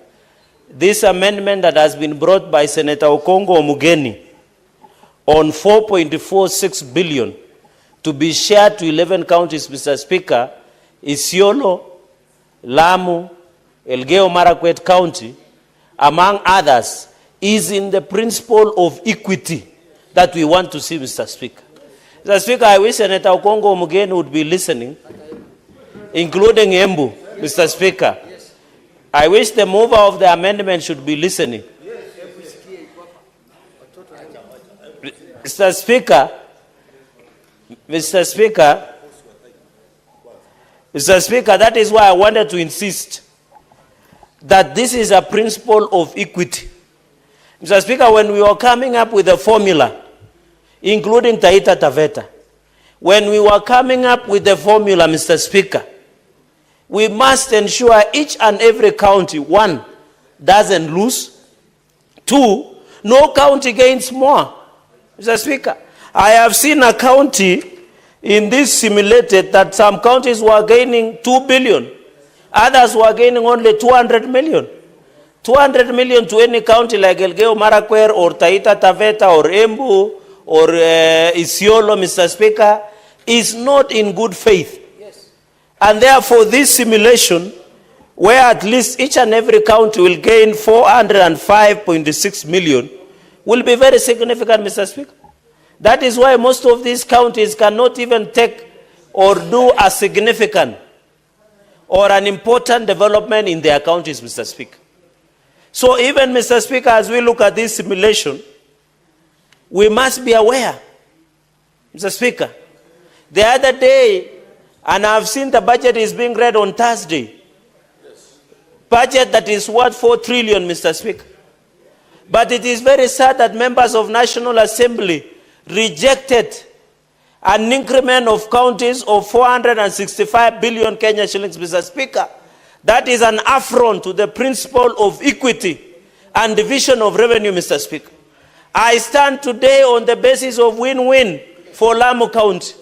this amendment that has been brought by Senator Okongo Omugeni on 4.46 billion to be shared to 11 counties, Mr. Speaker, Isiolo, Lamu, Elgeyo Marakwet County, among others, is in the principle of equity that we want to see, Mr. Speaker. Mr. Speaker, I wish Senator Okongo Omugeni would be listening, including Embu, Mr. Speaker. I wish the mover of the amendment should be listening. Mr. Speaker, that is why I wanted to insist that this is a principle of equity. Mr. Speaker, when we were coming up with a formula, including Taita Taveta, when we were coming up with the formula, Mr. Speaker, we must ensure each and every county, 1, doesn't lose, 2, no county gains more. Mr. Speaker, I have seen a county in this simulated that some counties were gaining 2 billion, others were gaining only 200 million. 200 million to any county like Elgeyo Marakwet or Taita Taveta or Embu or Isiolo, Mr. Speaker, is not in good faith. Yes. And therefore this simulation, where at least each and every county will gain 405.6 million, will be very significant, Mr. Speaker. That is why most of these counties cannot even take or do a significant or an important development in their counties, Mr. Speaker. So even, Mr. Speaker, as we look at this simulation, we must be aware, Mr. Speaker. The other day, and I've seen the budget is being read on Thursday, budget that is worth 4 trillion, Mr. Speaker. But it is very sad that members of National Assembly rejected an increment of counties of 465 billion Kenya shillings, Mr. Speaker. That is an affront to the principle of equity and division of revenue, Mr. Speaker. I stand today on the basis of win-win for Lamu County.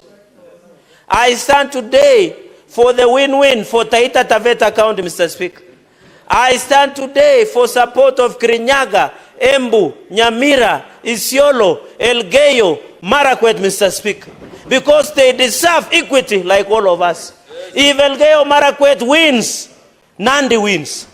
I stand today for the win-win for Taita Taveta County, Mr. Speaker. I stand today for support of Kirinyaga, Embu, Nyamira, Isiolo, Elgeyo, Marakwet, Mr. Speaker, because they deserve equity like all of us. If Elgeyo Marakwet wins, Nandi wins.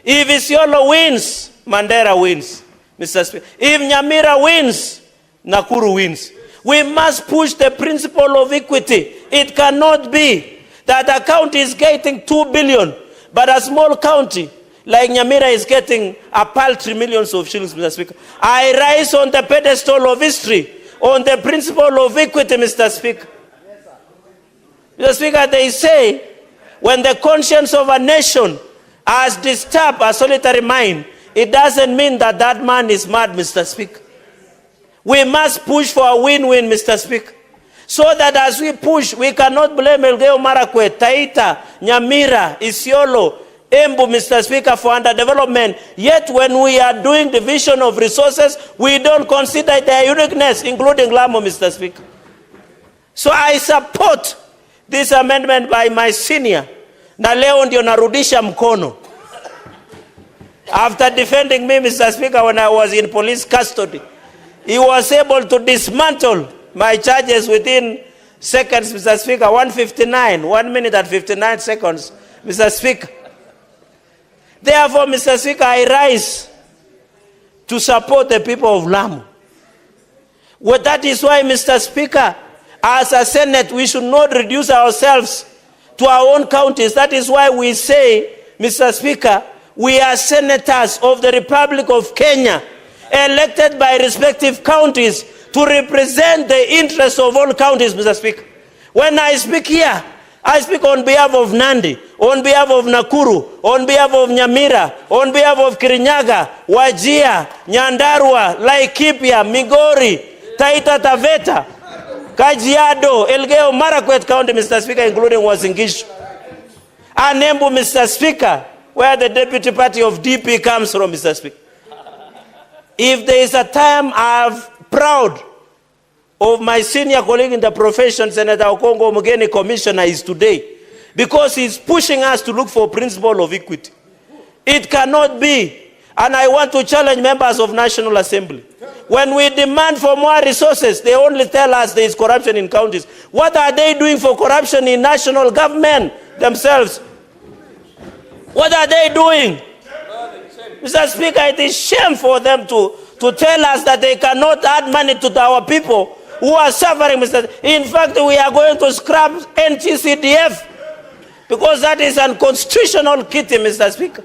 If Isiolo wins, Mandera wins. Mr. Speaker. If Nyamira wins, Nakuru wins. We must push the principle of equity. It cannot be that a county is getting 2 billion, but a small county like Nyamira is getting a paltry millions of shillings, Mr. Speaker. I rise on the pedestal of history, on the principle of equity, Mr. Speaker. Mr. Speaker, they say, when the conscience of a nation has disturbed a solitary mind, it doesn't mean that that man is mad, Mr. Speaker. We must push for a win-win, Mr. Speaker. So that as we push, we cannot blame Elgeyo Marakwet, Taita, Nyamira, Isiolo, Embu, Mr. Speaker, for underdevelopment. Yet when we are doing division of resources, we don't consider their uniqueness, including Lamu, Mr. Speaker. So I support this amendment by my senior. Na leo ndio narudisha mkono. After defending me, Mr. Speaker, when I was in police custody, he was able to dismantle my charges within seconds, Mr. Speaker. 1 minute and 59 seconds, Mr. Speaker. Therefore, Mr. Speaker, I rise to support the people of Lamu. Well, that is why, Mr. Speaker, as a Senate, we should not reduce ourselves to our own counties. That is why we say, Mr. Speaker, we are senators of the Republic of Kenya, elected by respective counties to represent the interests of all counties, Mr. Speaker. When I speak here, I speak on behalf of Nandi, on behalf of Nakuru, on behalf of Nyamira, on behalf of Kirinyaga, Wajir, Nyandarua, Laikipia, Migori, Taita Taveta, Kajiado, Elgeyo Marakwet County, Mr. Speaker, including Uasin Gishu. And Embu, Mr. Speaker, where the deputy party of DP comes from, Mr. Speaker. If there is a time I'm proud of my senior colleague in the profession, Senator Okongo Mugeni, Commissioner, is today, because he's pushing us to look for principle of equity. It cannot be, and I want to challenge members of National Assembly. When we demand for more resources, they only tell us there is corruption in counties. What are they doing for corruption in national government themselves? What are they doing? Mr. Speaker, it is shame for them to tell us that they cannot add money to our people who are suffering, Mr. In fact, we are going to scrap NTCDF because that is unconstitutional kitty, Mr. Speaker.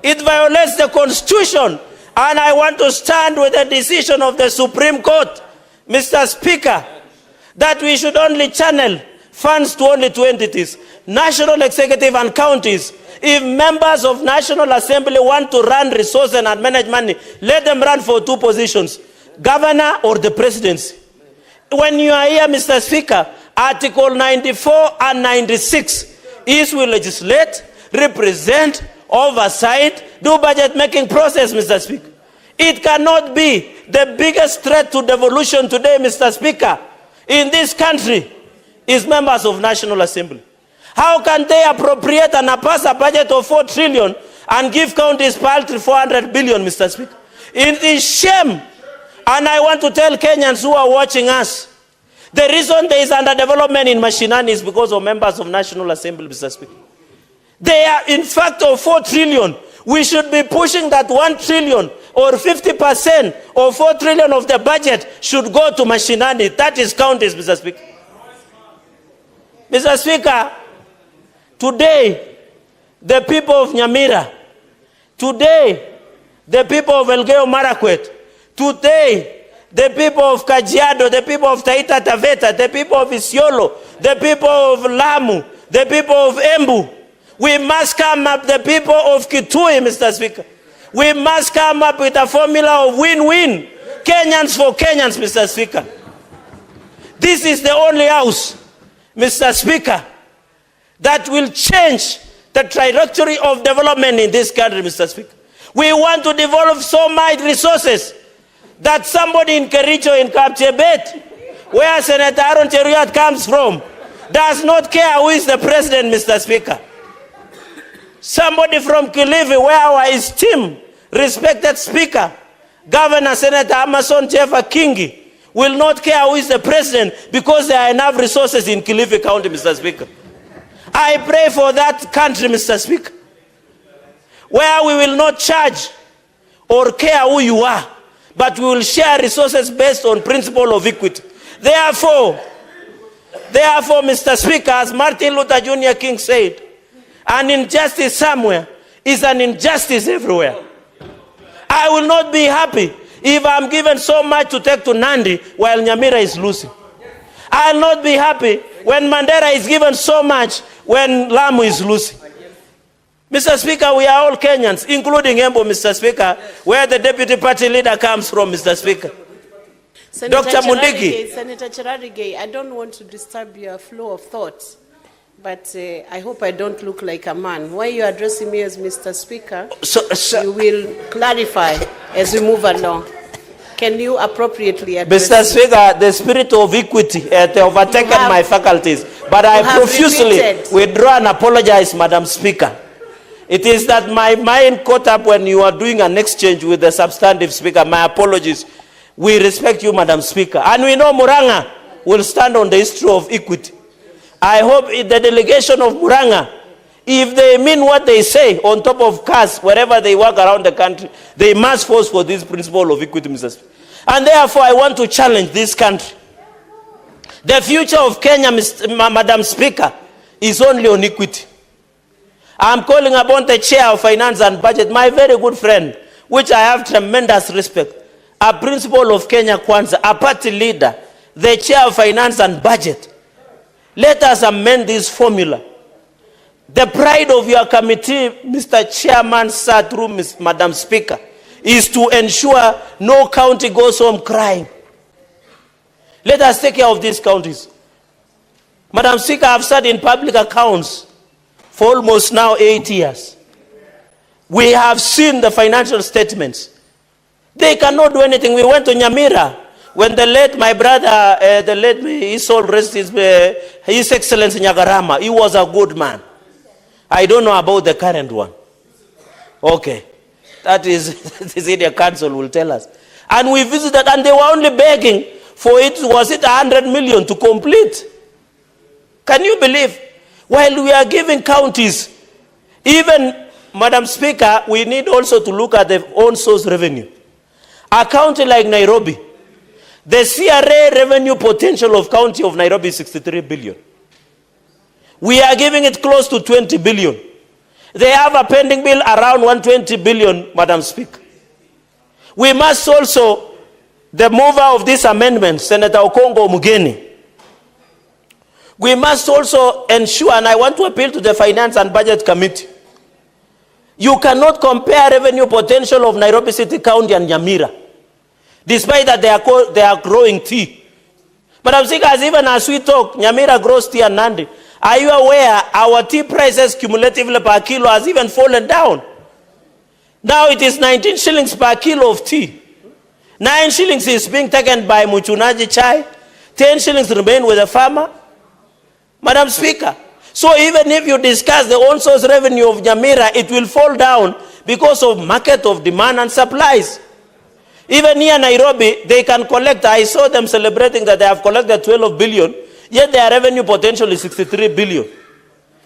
It violates the Constitution, and I want to stand with the decision of the Supreme Court, Mr. Speaker, that we should only channel funds to only two entities, National Executive and counties. If members of National Assembly want to run resource and manage money, let them run for two positions, governor or the presidency. When you are here, Mr. Speaker, Article 94 and 96 is we legislate, represent, oversight, do budget making process, Mr. Speaker. It cannot be the biggest threat to devolution today, Mr. Speaker, in this country is members of National Assembly. How can they appropriate and pass a budget of 4 trillion and give counties paltry 400 billion, Mr. Speaker? It is shame. And I want to tell Kenyans who are watching us, the reason there is underdevelopment in Mashinani is because of members of National Assembly, Mr. Speaker. They are in fact of 4 trillion. We should be pushing that 1 trillion or 50% or 4 trillion of the budget should go to Mashinani. That is counties, Mr. Speaker. Mr. Speaker, today, the people of Nyamira, today, the people of Elgeyo Marakwet, today, the people of Kajiado, the people of Taita Taveta, the people of Isiolo, the people of Lamu, the people of Embu, we must come up, the people of Kitui, Mr. Speaker. We must come up with a formula of win-win. Kenyans for Kenyans, Mr. Speaker. This is the only house, Mr. Speaker, that will change the trajectory of development in this country, Mr. Speaker. We want to develop so much resources that somebody in Kericho, in Kapchebet, where Senator Aaron Cheruiyot comes from, does not care who is the president, Mr. Speaker. Somebody from Kilifi, where our esteemed, respected Speaker, Governor Senator Amason Jeffa Kingi, will not care who is the president because there are enough resources in Kilifi County, Mr. Speaker. I pray for that country, Mr. Speaker, where we will not charge or care who you are, but we will share resources based on principle of equity. Therefore, Mr. Speaker, as Martin Luther Jr. King said, an injustice somewhere is an injustice everywhere. I will not be happy if I'm given so much to take to Nandi while Nyamira is losing. I'll not be happy when Mandera is given so much when Lamu is losing. Mr. Speaker, we are all Kenyans, including Embo, Mr. Speaker, where the deputy party leader comes from, Mr. Speaker. Dr. Mundiki. Senator Cherargei, I don't want to disturb your flow of thought, but I hope I don't look like a man. Why are you addressing me as Mr. Speaker? You will clarify as we move along. Can you appropriately address Mr. Speaker, the spirit of equity has overtaken my faculties, but I profusely withdraw and apologize, Madam Speaker. It is that my mind caught up when you are doing an exchange with the substantive speaker. My apologies. We respect you, Madam Speaker. And we know Muranga will stand on the history of equity. I hope the delegation of Muranga, if they mean what they say on top of cars, wherever they work around the country, they must force for this principle of equity, Mr. Speaker. And therefore, I want to challenge this country. The future of Kenya, Madam Speaker, is only on equity. I'm calling upon the Chair of Finance and Budget, my very good friend, which I have tremendous respect, a principal of Kenya Kwanza, a party leader, the Chair of Finance and Budget. Let us amend this formula. The pride of your committee, Mr. Chairman, sir, through Madam Speaker, is to ensure no county goes home crying. Let us take care of these counties. Madam Speaker, I've sat in public accounts for almost now 8 years. We have seen the financial statements. They cannot do anything. We went to Nyamira when the late, my brother, his soul rest His Excellency Nyagarama, he was a good man. I don't know about the current one. Okay. That is, the senior council will tell us. And we visited, and they were only begging for it, was it 100 million to complete? Can you believe? While we are giving counties, even, Madam Speaker, we need also to look at their own source revenue. A county like Nairobi, the CRA revenue potential of county of Nairobi is 63 billion. We are giving it close to 20 billion. They have a pending bill around 120 billion, Madam Speaker. We must also, the mover of this amendment, Senator Okongo Mugeni, we must also ensure, and I want to appeal to the Finance and Budget Committee, you cannot compare revenue potential of Nairobi City County and Nyamira, despite that they are growing tea. But I'm saying, even as we talk, Nyamira grows tea and Nandi. Are you aware our tea prices cumulatively per kilo has even fallen down? Now it is 19 shillings per kilo of tea. 9 shillings is being taken by Muchunaji Chai. 10 shillings remain with the farmer. Madam Speaker, so even if you discuss the own source revenue of Nyamira, it will fall down because of market of demand and supplies. Even here Nairobi, they can collect, I saw them celebrating that they have collected 12 billion, yet their revenue potential is 63 billion.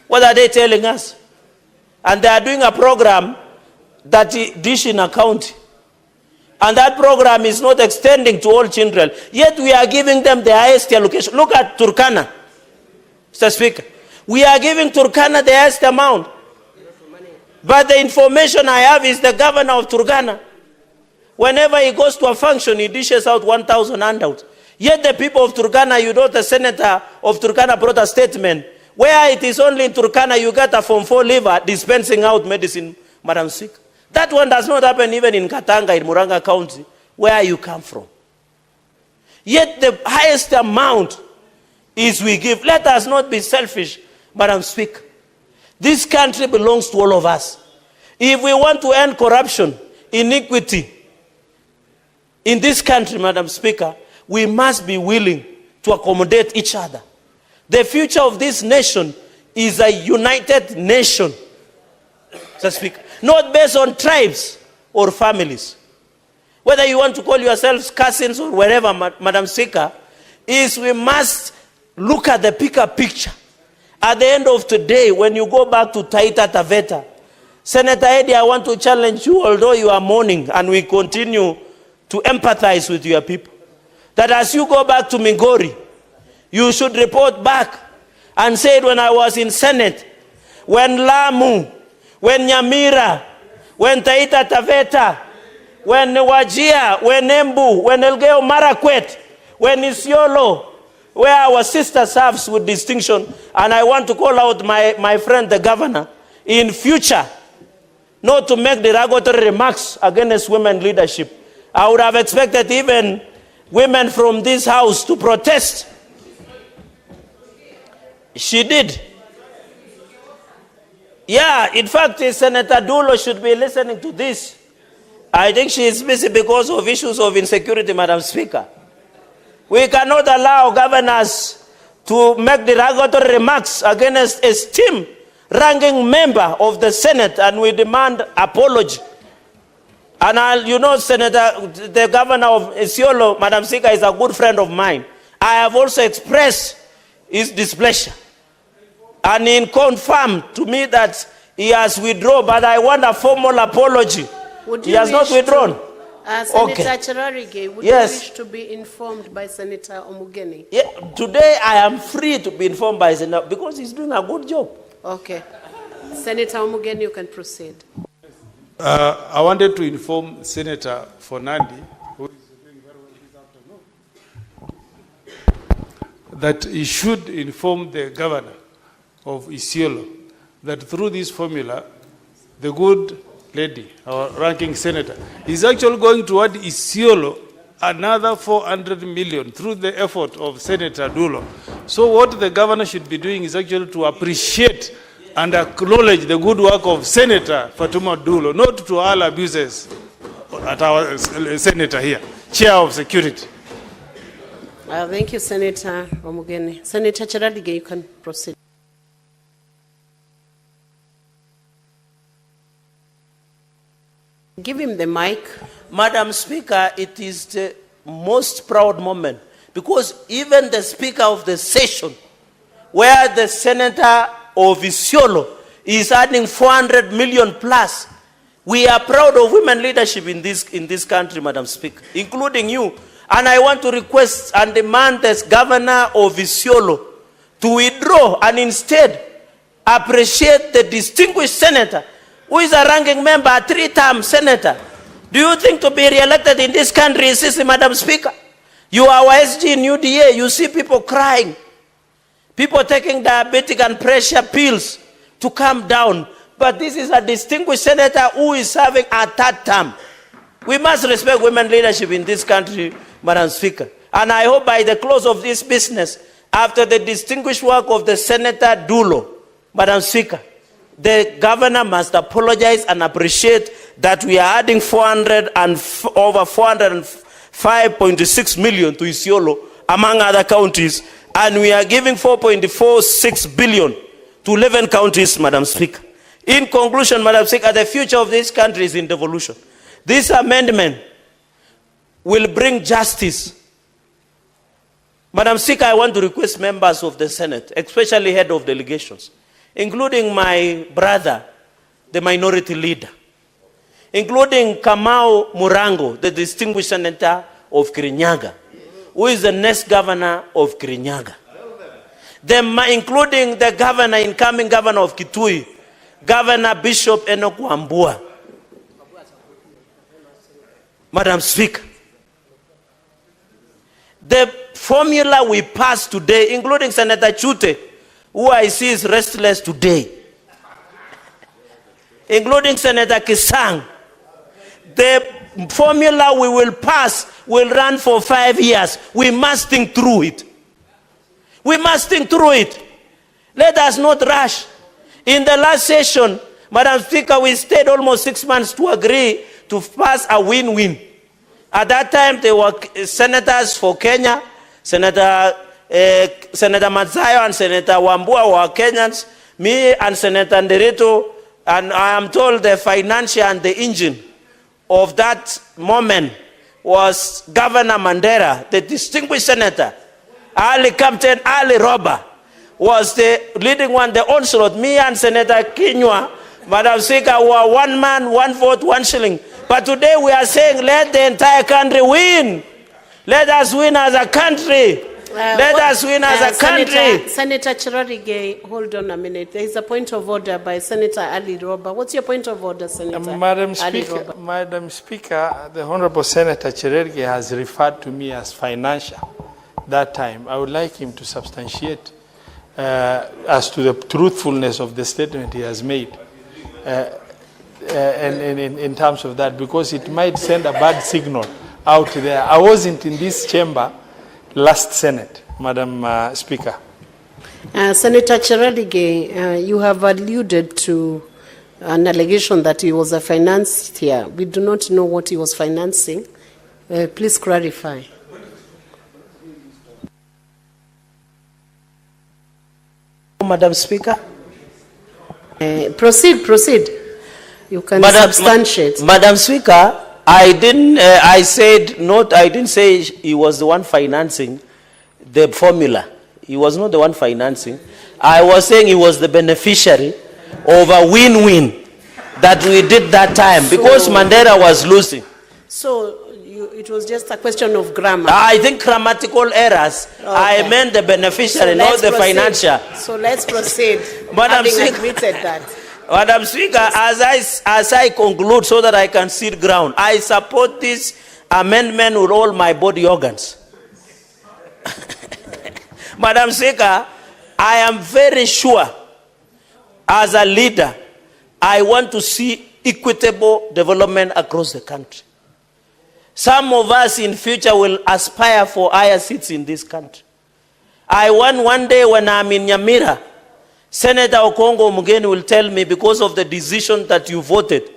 What are they telling us? And they are doing a program that dish in a county. And that program is not extending to all children. Yet we are giving them the highest allocation. Look at Turkana, Mr. Speaker. We are giving Turkana the highest amount. But the information I have is the governor of Turkana, whenever he goes to a function, he dishes out 1,000 handouts. Yet the people of Turkana, you know, the senator of Turkana brought a statement where it is only in Turkana you get a Form 4 liver dispensing out medicine, Madam Speaker. That one does not happen even in Katanga, in Muranga County, where you come from. Yet the highest amount is we give. Let us not be selfish, Madam Speaker. This country belongs to all of us. If we want to end corruption, iniquity in this country, Madam Speaker, we must be willing to accommodate each other. The future of this nation is a united nation, Mr. Speaker, not based on tribes or families. Whether you want to call yourselves cousins or wherever, Madam Speaker, is we must look at the bigger picture. At the end of today, when you go back to Taita Taveta, Senator Eddie, I want to challenge you, although you are mourning, and we continue to empathize with your people, that as you go back to Migori, you should report back and say, when I was in Senate, when Lamu, when Nyamira, when Taita Taveta, when Wajia, when Embu, when Elgeyo Marakwet, when Isiolo, where our sister serves with distinction. And I want to call out my friend, the governor, in future, not to make derogatory remarks against women leadership. I would have expected even women from this house to protest. She did. Yeah, in fact, Senator Dulo should be listening to this. I think she is busy because of issues of insecurity, Madam Speaker. We cannot allow governors to make derogatory remarks against esteemed ranking member of the Senate, and we demand apology. And you know, Senator, the governor of Isiolo, Madam Speaker, is a good friend of mine. I have also expressed his displeasure. And he confirmed to me that he has withdrawn, but I want a formal apology. He has not withdrawn. Senator Cherarige, would you wish to be informed by Senator Omugeni? Yeah, today I am free to be informed by Senator because he's doing a good job. Okay. Senator Omugeni, you can proceed. I wanted to inform Senator Fonandi, who is doing very well this afternoon, that he should inform the governor of Isiolo that through this formula, the good lady, our ranking senator, is actually going toward Isiolo another 400 million through the effort of Senator Dulo. So what the governor should be doing is actually to appreciate and acknowledge the good work of Senator Fatuma Dulo, not to all abuses at our senator here, chair of security. Thank you, Senator Omugeni. Senator Cherarige, you can proceed. Give him the mic. Madam Speaker, it is the most proud moment because even the Speaker of the session, where the Senator of Isiolo is adding 400 million plus, we are proud of women leadership in this country, Madam Speaker, including you. And I want to request and demand as Governor of Isiolo to withdraw and instead appreciate the distinguished senator who is a ranking member, a 3-term senator. Do you think to be re-elected in this country is easy, Madam Speaker? You are our SG in UDA. You see people crying. People taking diabetic and pressure pills to calm down. But this is a distinguished senator who is serving a 3rd term. We must respect women leadership in this country, Madam Speaker. And I hope by the close of this business, after the distinguished work of the Senator Dulo, Madam Speaker, the governor must apologize and appreciate that we are adding over 405.6 million to Isiolo, among other counties, and we are giving 4.46 billion to 11 counties, Madam Speaker. In conclusion, Madam Speaker, the future of this country is in devolution. This amendment will bring justice. Madam Speaker, I want to request members of the Senate, especially head of delegations, including my brother, the minority leader, including Kamau Murango, the distinguished senator of Kirinyaga, who is the next governor of Kirinyaga, including the governor, incoming governor of Kitui, Governor Bishop Enoch Wambua. Madam Speaker, the formula we passed today, including Senator Chute, who I see is restless today, including Senator Kisang, the formula we will pass will run for 5 years. We must think through it. We must think through it. Let us not rush. In the last session, Madam Speaker, we stayed almost 6 months to agree to pass a win-win. At that time, there were senators for Kenya, Senator Matzayo and Senator Wambua were Kenyans, me and Senator Nderito, and I am told the financier and the engine of that moment was Governor Mandera, the distinguished senator. Captain Ali Roba was the leading one, the onslaught. Me and Senator Kinywa Madam Speaker, we are one man, one vote, one shilling. But today we are saying let the entire country win. Let us win as a country. Let us win as a country. Senator Cherarigei, hold on a minute. There is a point of order by Senator Ali Roba. What's your point of order, Senator Madam Ali Speaker, Roba? Madam Speaker, the Honorable Senator Cherarigei has referred to me as financial that time. I would like him to substantiate as to the truthfulness of the statement he has made in terms of that, because it might send a bad signal out there. I wasn't in this chamber last Senate, Madam Speaker. Senator Cherarigei, you have alluded to an allegation that he was a financier. We do not know what he was financing. Please clarify. Madam Speaker. Proceed. You can substantiate. Madam Speaker, I didn't say he was the one financing the formula. He was not the one financing. I was saying he was the beneficiary of a win-win that we did that time, because Mandela was losing. So it was just a question of grammar. I think grammatical errors. Okay. I meant the beneficiary, not the financier. So let's proceed. Madam Speaker, admitted that. Madam Speaker, as I conclude so that I can sit ground, I support this amendment with all my body organs. Madam Speaker, I am very sure as a leader, I want to see equitable development across the country. Some of us in future will aspire for higher seats in this country. I want one day when I'm in Nyamira, Senator Okongo Omugeni will tell me, because of the decision that you voted,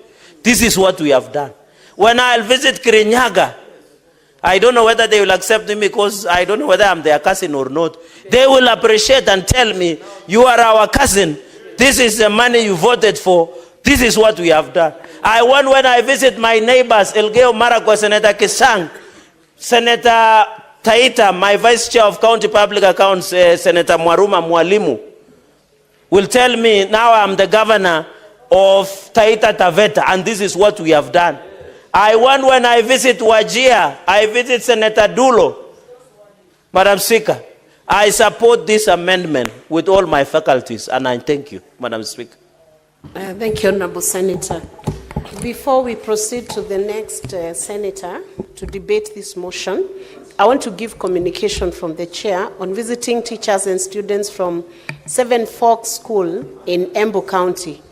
this is what we have done. When I'll visit Kirinyaga, I don't know whether they will accept me, because I don't know whether I'm their cousin or not. They will appreciate and tell me, you are our cousin. This is the money you voted for. This is what we have done. I want, when I visit my neighbors, Elgeyo Marakwet, Senator Kisang, Senator Taita, my Vice Chair of County Public Accounts, Senator Mwaruma Mwalimu, will tell me, now I'm the governor of Taita Taveta, and this is what we have done. I want, when I visit Wajir, I visit Senator Dulo. Madam Speaker, I support this amendment with all my faculties, and I thank you, Madam Speaker. Thank you, Honorable Senator. Before we proceed to the next senator to debate this motion, I want to give communication from the chair on visiting teachers and students from Seven Forks School in Embu County.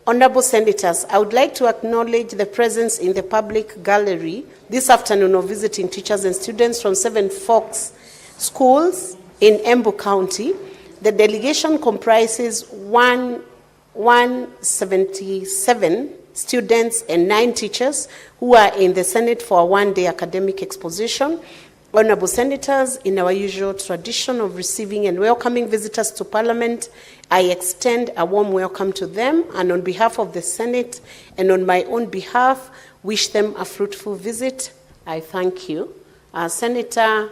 Honorable Senators, I would like to acknowledge the presence in the public gallery this afternoon of visiting teachers and students from Seven Forks Schools in Embu County. The delegation comprises 177 students and 9 teachers who are in the Senate for a one-day academic exposition. Honorable Senators, in our usual tradition of receiving and welcoming visitors to Parliament, I extend a warm welcome to them, and on behalf of the Senate and on my own behalf, wish them a fruitful visit. I thank you. Senator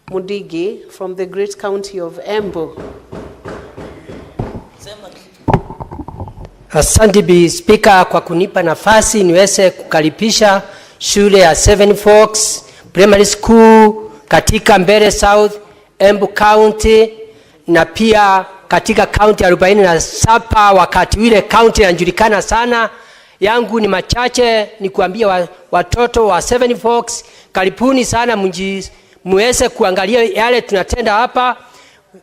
Mudigi from the great county of Embu. Asante Bi Speaker kwa kunipa nafasi niweze kukaribisha shule ya Seven Forks Primary School katika Mbeere South, Embu County, na pia katika county 47. Wakati ile county inajulikana sana. Yangu ni machache ni kuambia watoto wa Seven Forks, karibuni sana, muweze kuangalia yale tunatenda hapa.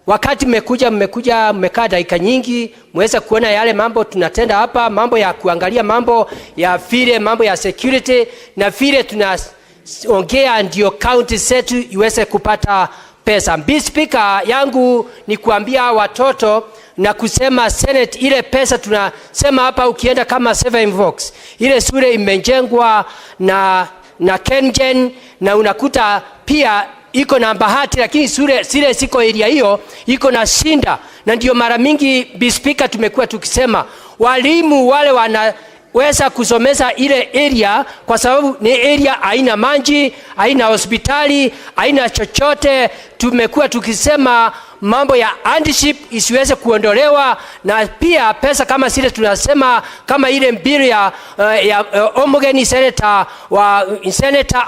Wakati mmekaa dakika nyingi, muweze kuona yale mambo tunatenda hapa, mambo ya kuangalia, mambo ya vile, mambo ya security, na vile tunaongea ndio county zetu iweze kupata pesa. Bi Speaker, yangu ni kuambia watoto na kusema Senate, ile pesa tunasema hapa, ukienda kama Seven Forks, ile shule imejengwa na Kengen, na unakuta pia iko na bahati, lakini sile siko area hiyo iko na shinda. Na ndio mara mingi Bi Speaker tumekuwa tukisema walimu wale wanaweza kusomeza ile area, kwa sababu ni area haina maji, haina hospitali, haina chochote. Tumekuwa tukisema mambo ya handship isiweze kuondolewa, na pia pesa kama zile tunasema kama ile mbili ya homogeny senator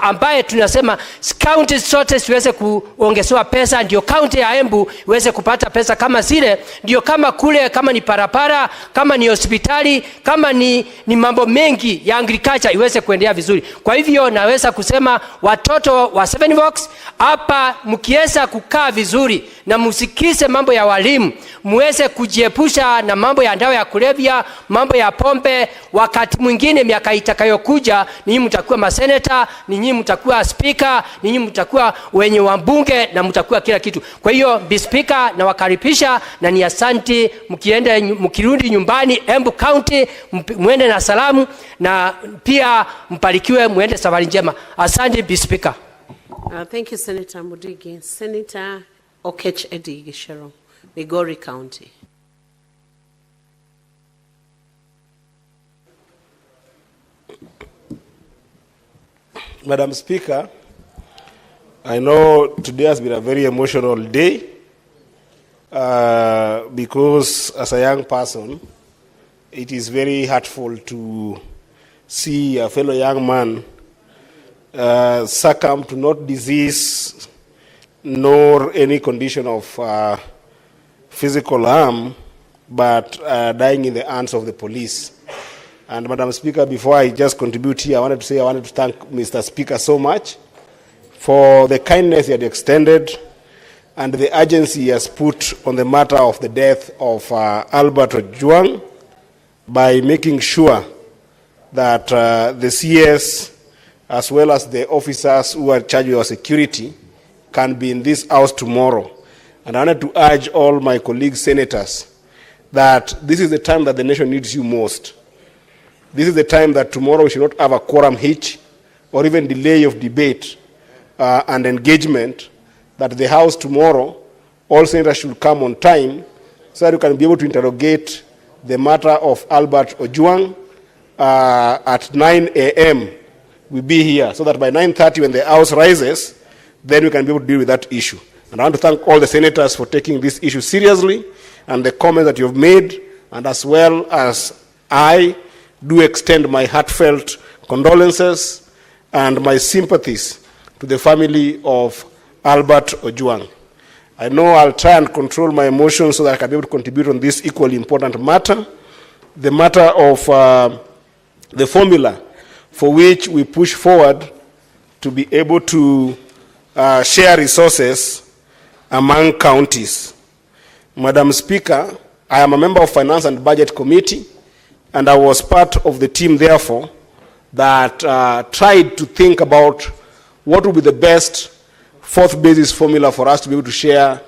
ambaye tunasema county zote siweze kuongezewa pesa, ndio county ya Embu iweze kupata pesa kama zile, ndio kama kule, kama ni parapara, kama ni hospitali, kama ni mambo mengi ya agriculture iweze kuendelea vizuri. Kwa hivyo naweza kusema watoto wa Seven Forks hapa, mkiweza kukaa vizuri na msikize mambo ya walimu, muweze kujiepusha na mambo ya dawa ya kulevya, mambo ya pombe. Wakati mwingine miaka itakayokuja, ninyi mtakuwa maseneta, ninyi mtakuwa speaker, ninyi mtakuwa wenye wabunge, na mtakuwa kila kitu. Kwa hiyo Speaker, na wakaribisha na ni asante. Mkirudi nyumbani Embu County muende na salamu, na pia mpalikiwe, muende safari njema. Asante Speaker. Thank you, Senator Mudigi. Senator Okech Edi Gishero, Migori County. Madam Speaker, I know today has been a very emotional day because as a young person, it is very hurtful to see a fellow young man succumb to not disease nor any condition of physical harm, but dying in the hands of the police. And Madam Speaker, before I just contribute here, I wanted to thank Mr. Speaker so much for the kindness he had extended and the urgency he has put on the matter of the death of Albert Ojwang by making sure that the CS, as well as the officers who are charged with our security, can be in this house tomorrow. And I wanted to urge all my colleagues, senators, that this is the time that the nation needs you most. This is the time that tomorrow we should not have a quorum hitch or even delay of debate and engagement, that the House tomorrow, all senators should come on time so that you can be able to interrogate the matter of Albert Ojwang at 9 a.m. We'll be here so that by 9:30 when the House rises, then we can be able to deal with that issue. And I want to thank all the senators for taking this issue seriously and the comments that you have made, and as well as I do extend my heartfelt condolences and my sympathies to the family of Albert Ojwang. I know I'll try and control my emotions so that I can be able to contribute on this equally important matter, the matter of the formula for which we push forward to be able to share resources among counties. Madam Speaker, I am a member of Finance and Budget Committee, and I was part of the team, therefore, that tried to think about what would be the best fourth basis formula for us to be able to share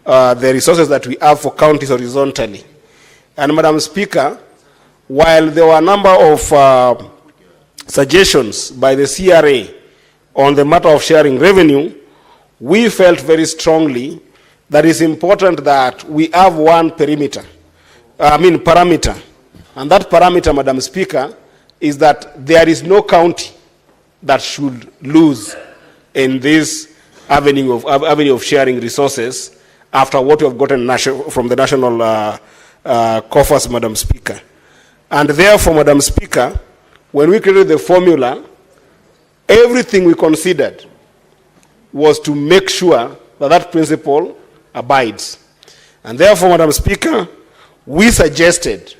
the resources that we have for counties horizontally. And Madam Speaker, while there were a number of suggestions by the CRA on the matter of sharing revenue, we felt very strongly that it's important that we have one parameter. And that parameter, Madam Speaker, is that there is no county that should lose in this avenue of sharing resources after what we have gotten from the national coffers, Madam Speaker. And therefore, Madam Speaker, when we created the formula, everything we considered was to make sure that that principle abides. And therefore, Madam Speaker, we suggested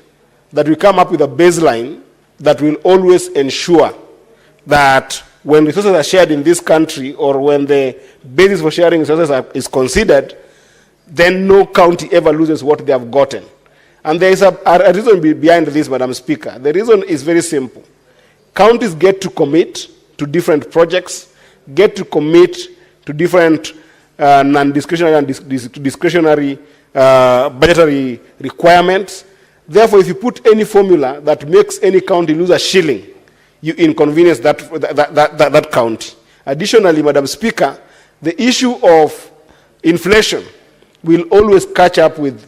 that we come up with a baseline that will always ensure that when resources are shared in this country, or when the basis for sharing resources is considered, then no county ever loses what they have gotten. And there is a reason behind this, Madam Speaker. The reason is very simple. Counties get to commit to different projects, get to commit to different non-discretionary and discretionary budgetary requirements. Therefore, if you put any formula that makes any county lose a shilling, you inconvenience that county. Additionally, Madam Speaker, the issue of inflation will always catch up with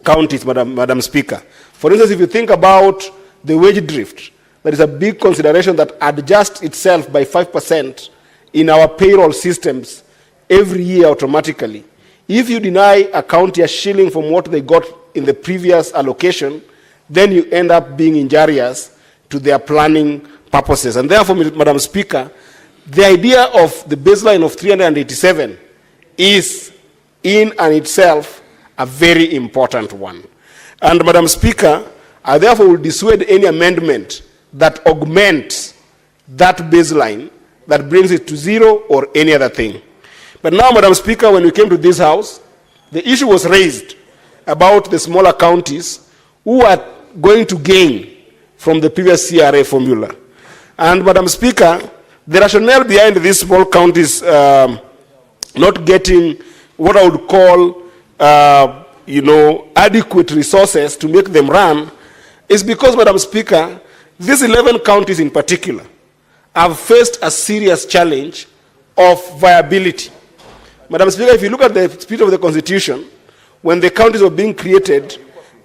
counties, Madam Speaker. For instance, if you think about the wage drift, there is a big consideration that adjusts itself by 5% in our payroll systems every year automatically. If you deny a county a shilling from what they got in the previous allocation, then you end up being injurious to their planning purposes. And therefore, Madam Speaker, the idea of the baseline of 387 is in and itself a very important one. And Madam Speaker, I therefore will dissuade any amendment that augments that baseline, that brings it to zero or any other thing. But now, Madam Speaker, when we came to this House, the issue was raised about the smaller counties who are going to gain from the previous CRA formula. And Madam Speaker, the rationale behind these small counties not getting what I would call, adequate resources to make them run is because, Madam Speaker, these 11 counties in particular have faced a serious challenge of viability. Madam Speaker, if you look at the spirit of the Constitution, when the counties were being created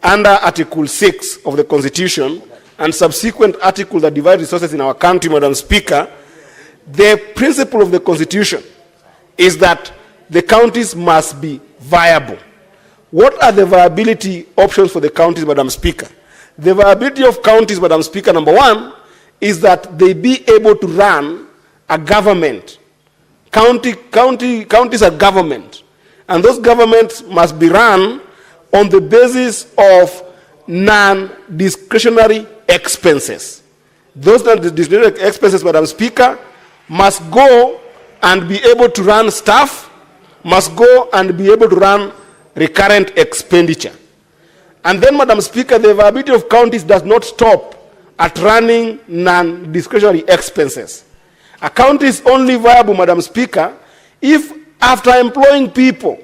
under Article 6 of the Constitution and subsequent articles that divide resources in our country, Madam Speaker, the principle of the Constitution is that the counties must be viable. What are the viability options for the counties, Madam Speaker? The viability of counties, Madam Speaker, number one, is that they be able to run a government. Counties are government. And those governments must be run on the basis of non-discretionary expenses. Those non-discretionary expenses, Madam Speaker, must go and be able to run staff, must go and be able to run recurrent expenditure. And then, Madam Speaker, the viability of counties does not stop at running non-discretionary expenses. A county is only viable, Madam Speaker, if after employing people,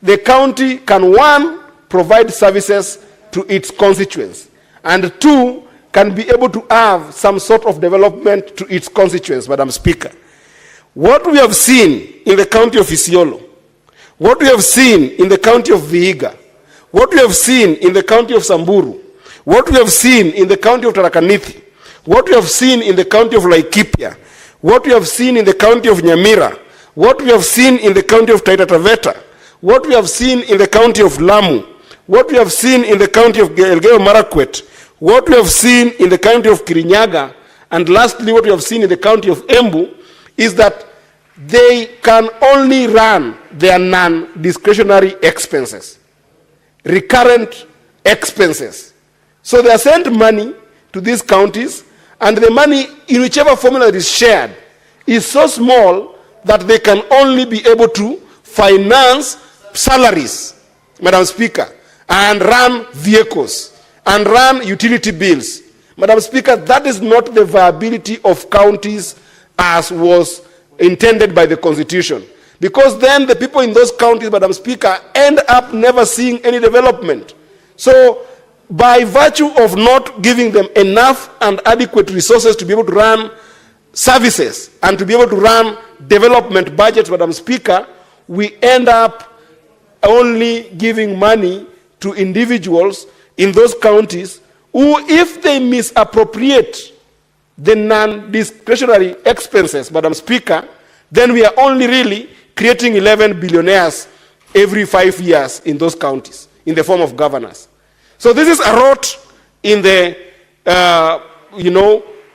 the county can, one, provide services to its constituents, and two, can be able to have some sort of development to its constituents, Madam Speaker. What we have seen in the county of Isiolo, what we have seen in the county of Vihiga, what we have seen in the county of Samburu, what we have seen in the county of Tharaka-Nithi, what we have seen in the county of Laikipia, what we have seen in the county of Nyamira, what we have seen in the county of Taita Taveta, what we have seen in the county of Lamu, what we have seen in the county of Elgeyo Marakwet, what we have seen in the county of Kirinyaga, and lastly what we have seen in the county of Embu, is that they can only run their non-discretionary expenses, recurrent expenses. So they are sent money to these counties, and the money, in whichever formula it is shared, is so small that they can only be able to finance salaries, Madam Speaker, and run vehicles, and run utility bills. Madam Speaker, that is not the viability of counties as was intended by the Constitution. Because then the people in those counties, Madam Speaker, end up never seeing any development. So, by virtue of not giving them enough and adequate resources to be able to run services and to be able to run development budgets, Madam Speaker, we end up only giving money to individuals in those counties who, if they misappropriate the non-discretionary expenses, Madam Speaker, then we are only really creating 11 billionaires every 5 years in those counties in the form of governors. So this is a rot in the, the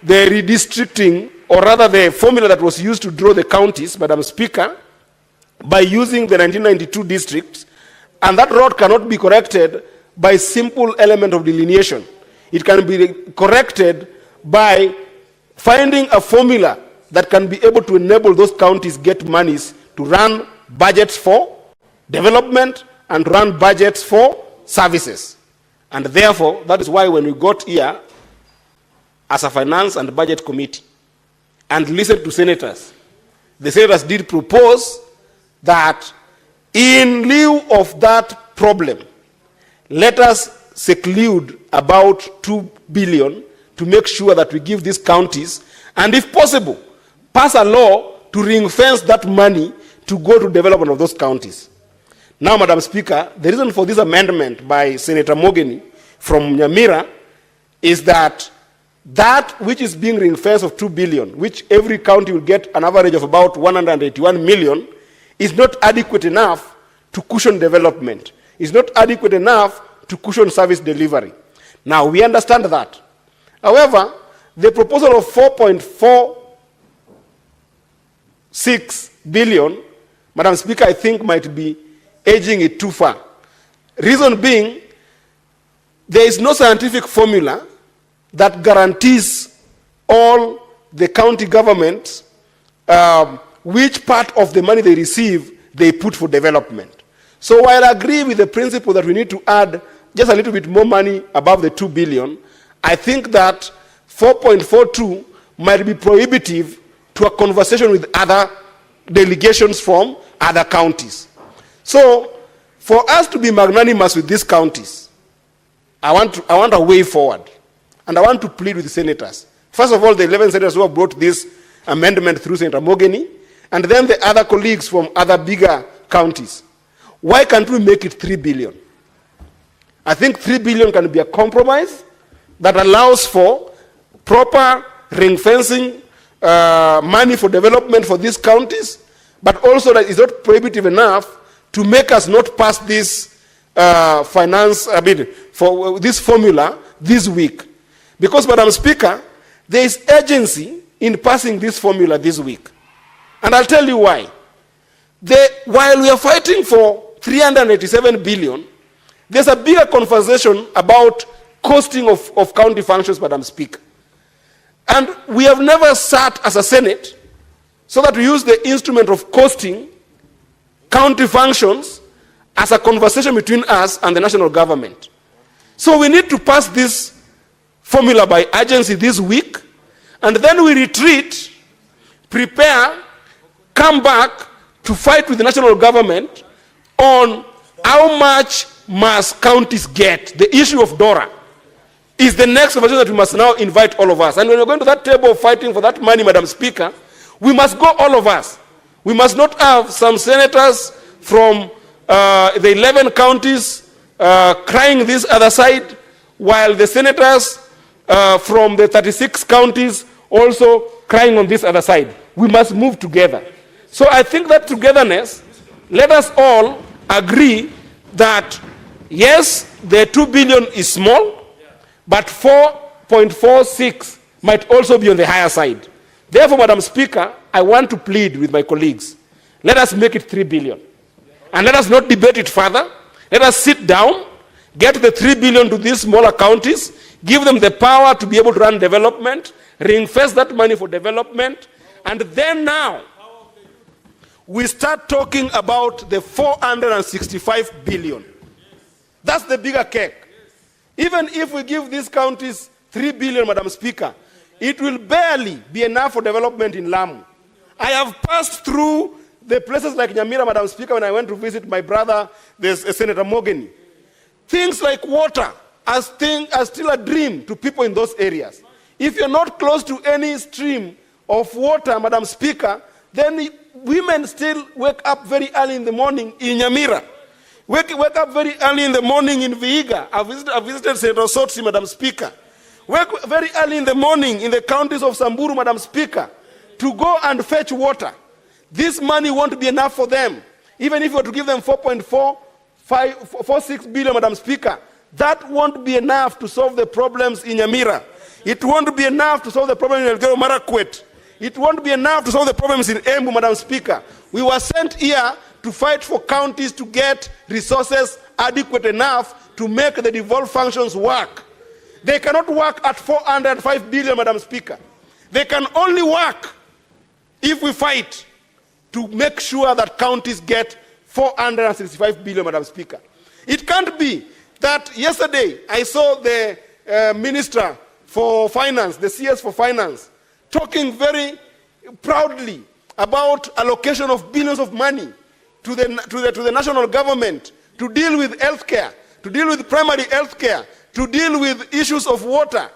redistricting, or rather the formula that was used to draw the counties, Madam Speaker, by using the 1992 districts, and that rot cannot be corrected by simple element of delineation. It can be corrected by finding a formula that can be able to enable those counties get monies to run budgets for development and run budgets for services. And therefore, that is why when we got here as a finance and budget committee and listened to senators, the senators did propose that in lieu of that problem, let us seclude about 2 billion to make sure that we give these counties, and if possible, pass a law to ring-fence that money to go to development of those counties. Now, Madam Speaker, the reason for this amendment by Senator Mogeni from Nyamira is that that which is being ring-fenced of 2 billion, which every county will get an average of about 181 million, is not adequate enough to cushion development. It's not adequate enough to cushion service delivery. Now, we understand that. However, the proposal of 4.46 billion, Madam Speaker, I think might be edging it too far. Reason being, there is no scientific formula that guarantees all the county governments which part of the money they receive they put for development. So while I agree with the principle that we need to add just a little bit more money above the 2 billion, I think that 4.42 might be prohibitive to a conversation with other delegations from other counties. So for us to be magnanimous with these counties, I want a way forward. And I want to plead with the senators. First of all, the 11 senators who have brought this amendment through Senator Mogeni, and then the other colleagues from other bigger counties. Why can't we make it 3 billion? I think 3 billion can be a compromise that allows for proper ring fencing money for development for these counties, but also that is not prohibitive enough to make us not pass this for this formula this week. Because, Madam Speaker, there is urgency in passing this formula this week. And I'll tell you why. While we are fighting for 387 billion, there's a bigger conversation about costing of county functions, Madam Speaker. And we have never sat as a Senate so that we use the instrument of costing county functions as a conversation between us and the national government. So we need to pass this formula by urgency this week, and then we retreat, prepare, come back to fight with the national government on how much must counties get. The issue of DORA is the next conversation that we must now invite all of us. And when we're going to that table of fighting for that money, Madam Speaker, we must go all of us. We must not have some senators from the 11 counties crying this other side, while the senators from the 36 counties also crying on this other side. We must move together. So I think that togetherness, let us all agree that, yes, the 2 billion is small, but 4.46 might also be on the higher side. Therefore, Madam Speaker, I want to plead with my colleagues. Let us make it 3 billion. And let us not debate it further. Let us sit down, get the 3 billion to these smaller counties, give them the power to be able to run development, reinvest that money for development, and then now we start talking about the 465 billion. That's the bigger cake. Even if we give these counties 3 billion, Madam Speaker, it will barely be enough for development in Lamu. I have passed through the places like Nyamira, Madam Speaker, when I went to visit my brother, Senator Mogeni. Things like water are still a dream to people in those areas. If you're not close to any stream of water, Madam Speaker, then women still wake up very early in the morning in Nyamira. Wake up very early in the morning in Vihiga. I visited Senator Sotsi, Madam Speaker. Wake very early in the morning in the counties of Samburu, Madam Speaker, to go and fetch water. This money won't be enough for them. Even if you were to give them 4.46 billion, Madam Speaker, that won't be enough to solve the problems in Nyamira. It won't be enough to solve the problem in Elgeyo Marakwet. It won't be enough to solve the problems in Embu, Madam Speaker. We were sent here to fight for counties to get resources adequate enough to make the devolved functions work. They cannot work at 405 billion, Madam Speaker. They can only work if we fight to make sure that counties get 465 billion, Madam Speaker. It can't be that yesterday I saw the Minister for Finance, the CS for Finance, talking very proudly about allocation of billions of money to the national government to deal with healthcare, to deal with primary healthcare, to deal with issues of water,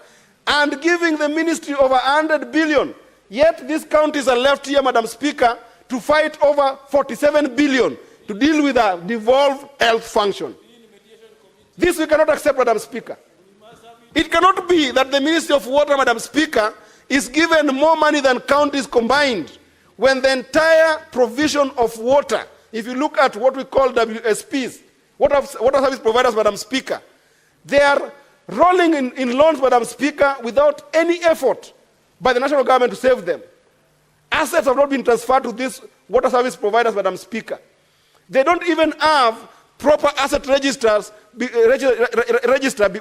and giving the ministry over 100 billion. Yet these counties are left here, Madam Speaker, to fight over 47 billion to deal with a devolved health function. This we cannot accept, Madam Speaker. It cannot be that the Ministry of Water, Madam Speaker, is given more money than counties combined when the entire provision of water if you look at what we call WSPs, water service providers, Madam Speaker, they are rolling in loans, Madam Speaker, without any effort by the national government to save them. Assets have not been transferred to these water service providers, Madam Speaker. They don't even have proper asset register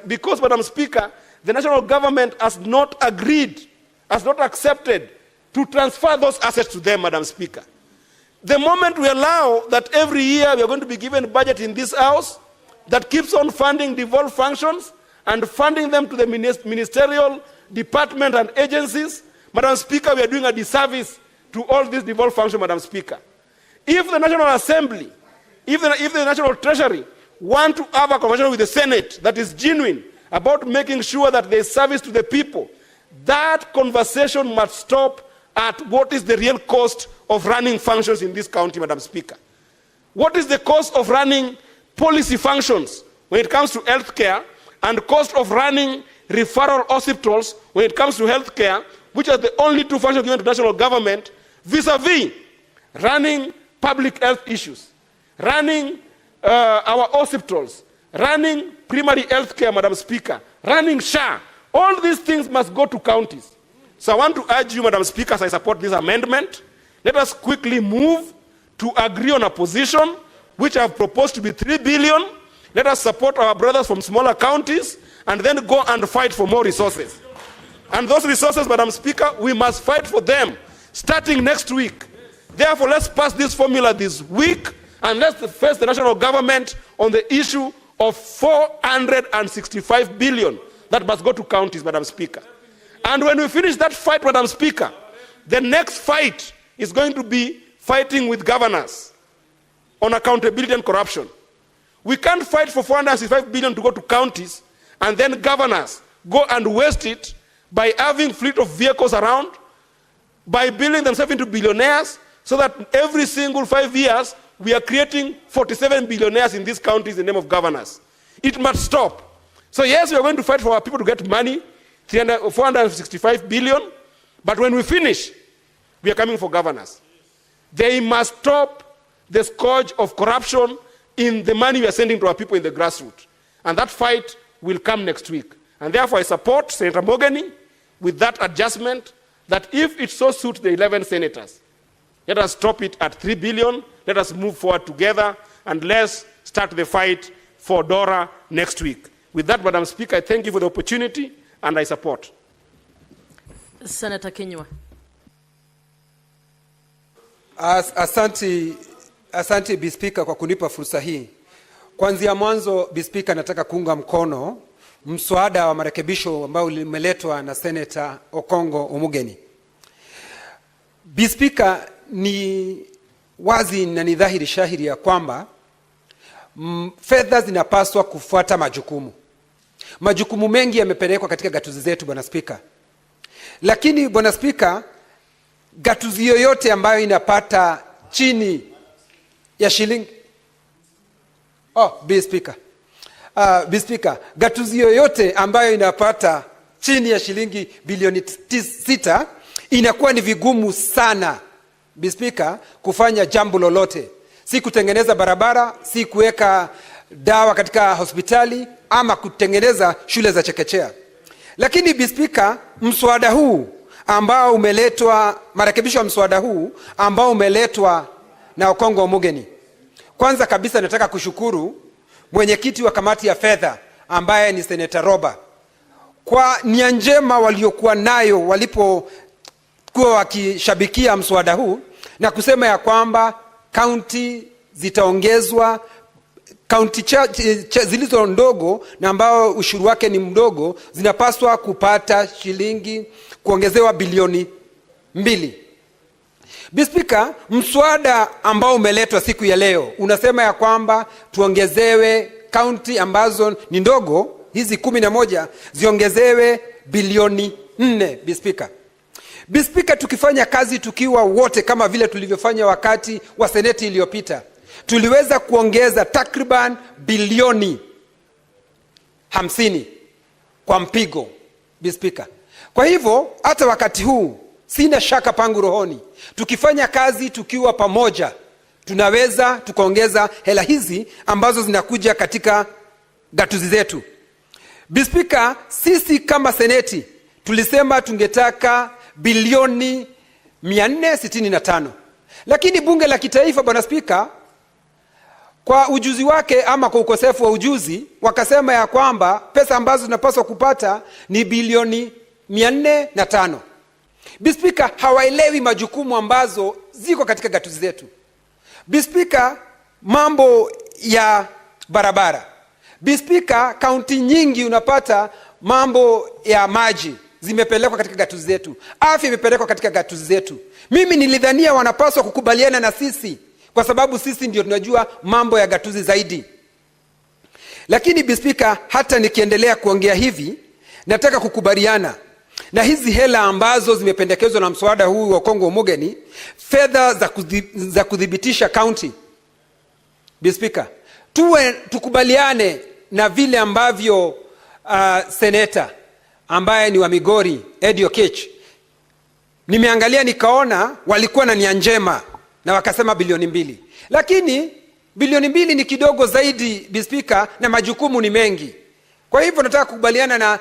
because, Madam Speaker, the national government has not agreed, has not accepted to transfer those assets to them, Madam Speaker. The moment we allow that every year we are going to be given a budget in this house that keeps on funding devolved functions and funding them to the ministerial department and agencies, Madam Speaker, we are doing a disservice to all these devolved functions, Madam Speaker. If the National Assembly, if the National Treasury want to have a conversation with the Senate that is genuine about making sure that there is service to the people, that conversation must stop at what is the real cost of running functions in this county, Madam Speaker. What is the cost of running policy functions when it comes to health care, and cost of running referral hospitals when it comes to health care, which are the only two functions given to national government, vis-a-vis running public health issues, running our hospitals, running primary health care, Madam Speaker, running SHA. All these things must go to counties. So I want to urge you, Madam Speaker, as I support this amendment, let us quickly move to agree on a position which I have proposed to be 3 billion. Let us support our brothers from smaller counties and then go and fight for more resources. And those resources, Madam Speaker, we must fight for them starting next week. Therefore, let's pass this formula this week and let's face the national government on the issue of 465 billion that must go to counties, Madam Speaker. And when we finish that fight, Madam Speaker, the next fight is going to be fighting with governors on accountability and corruption. We can't fight for 465 billion to go to counties and then governors go and waste it by having fleet of vehicles around, by building themselves into billionaires, so that every single 5 years we are creating 47 billionaires in these counties in the name of governors. It must stop. So yes, we are going to fight for our people to get money, 465 billion, but when we finish, we are coming for governors. They must stop the scourge of corruption in the money we are sending to our people in the grassroots. And that fight will come next week. And therefore I support Senator Mogeni with that adjustment, that if it so suits the 11 senators, let us stop it at 3 billion, let us move forward together, and let's start the fight for DORA next week. With that, Madam Speaker, I thank you for the opportunity, and I support. Senator Kinyua. Asante Bi Speaker kwa kunipa fursa hii. Kuanzia mwanzo, Bi Speaker, nataka kuunga mkono mswada wa marekebisho ambao umeletwa na Senator Okongo Omugeni. Bi Speaker, ni wazi na ni dhahiri shahiri ya kwamba fedha zinapaswa kufuata majukumu. Majukumu mengi yamepelekwa katika gatuzi zetu, Bwana Speaker. Lakini Bwana Speaker, gatuzi yoyote ambayo inapata chini ya shilingi Bi Speaker, gatuzi yoyote ambayo inapata chini ya shilingi bilioni 6 inakuwa ni vigumu sana, Bi Speaker, kufanya jambo lolote. Si kutengeneza barabara, si kuweka dawa katika hospitali, ama kutengeneza shule za chekechea. Lakini Bi Speaker, mswada huu ambao umeletwa, marekebisho ya mswada huu ambao umeletwa na Okongo Omugeni, kwanza kabisa nataka kushukuru mwenyekiti wa kamati ya fedha ambaye ni Senator Roba kwa nia njema waliokuwa nayo walipokuwa wakishabikia mswada huu na kusema ya kwamba kaunti zitaongezwa, kaunti zilizo ndogo na ambao ushuru wake ni mdogo zinapaswa kupata kuongezewa bilioni 2. Bi Speaker, mswada ambao umeletwa siku ya leo unasema ya kwamba tuongezewe kaunti ambazo ni ndogo, hizi 11 ziongezewe bilioni 4, Bi Speaker. Bi Speaker, tukifanya kazi tukiwa wote kama vile tulivyofanya wakati wa seneti iliyopita, tuliweza kuongeza takriban bilioni 50 kwa mpigo, Bi Speaker. Kwa hivyo hata wakati huu sina shaka pangu rohoni, tukifanya kazi tukiwa pamoja tunaweza tukaongeza hela hizi ambazo zinakuja katika gatuzi zetu. Speaker, sisi kama seneti tulisema tungetaka bilioni 465. Lakini bunge la kitaifa, bwana Speaker, kwa ujuzi wake ama kwa ukosefu wa ujuzi, wakasema ya kwamba pesa ambazo tunapaswa kupata ni bilioni 405. Speaker, hawaelewi majukumu ambazo ziko katika gatuzi zetu. Speaker, mambo ya barabara. Speaker, kaunti nyingi unapata mambo ya maji zimepelekwa katika gatuzi zetu. Afya imepelekwa katika gatuzi zetu. Mimi nilidhania wanapaswa kukubaliana na sisi kwa sababu sisi ndio tunajua mambo ya gatuzi zaidi. Lakini Speaker, hata nikiendelea kuongea hivi, nataka kukubaliana na hizi hela ambazo zimependekezwa na mswada huu wa Kongo Mugeni, fedha za kudhibitisha county. Speaker, tukubaliane na vile ambavyo seneta ambaye ni wa Migori Eddie Okech, nimeangalia nikaona walikuwa na nia njema na wakasema bilioni 2. Lakini bilioni 2 ni kidogo zaidi, Speaker, na majukumu ni mengi. Kwa hivyo nataka kukubaliana na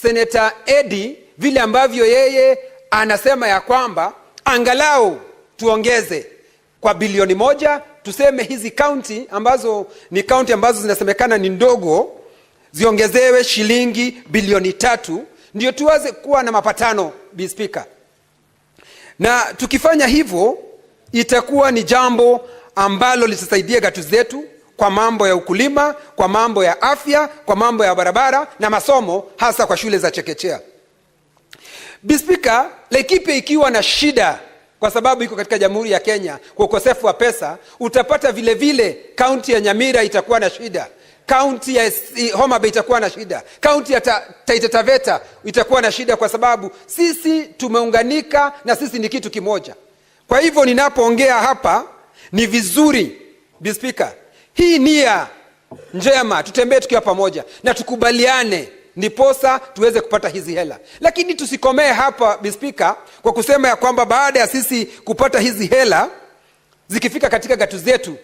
Senator Eddie vile ambavyo yeye anasema ya kwamba angalau tuongeze kwa bilioni 1, tuseme hizi county ambazo ni county ambazo zinasemekana ni ndogo ziongezewe shilingi bilioni 3 ndio tuweze kuwa na mapatano, Speaker. Na tukifanya hivyo itakuwa ni jambo ambalo litasaidia gatuzi zetu kwa mambo ya ukulima, kwa mambo ya afya, kwa mambo ya barabara na masomo, hasa kwa shule za chekechea. Speaker, Laikipia ikiwa na shida kwa sababu iko katika Jamhuri ya Kenya kwa ukosefu wa pesa, utapata vile vile kaunti ya Nyamira itakuwa na shida, kaunti ya Homa Bay itakuwa na shida, kaunti ya Taita Taveta itakuwa na shida, kwa sababu sisi tumeunganika na sisi ni kitu kimoja. Kwa hivyo ninapoongea hapa ni vizuri, Speaker, hii nia njema tutembee tukiwa pamoja na tukubaliane ndiposa tuweze kupata hizi hela. Lakini tusikomee hapa, Speaker, kwa kusema ya kwamba baada ya sisi kupata hizi hela zikifika katika gatuzi zetu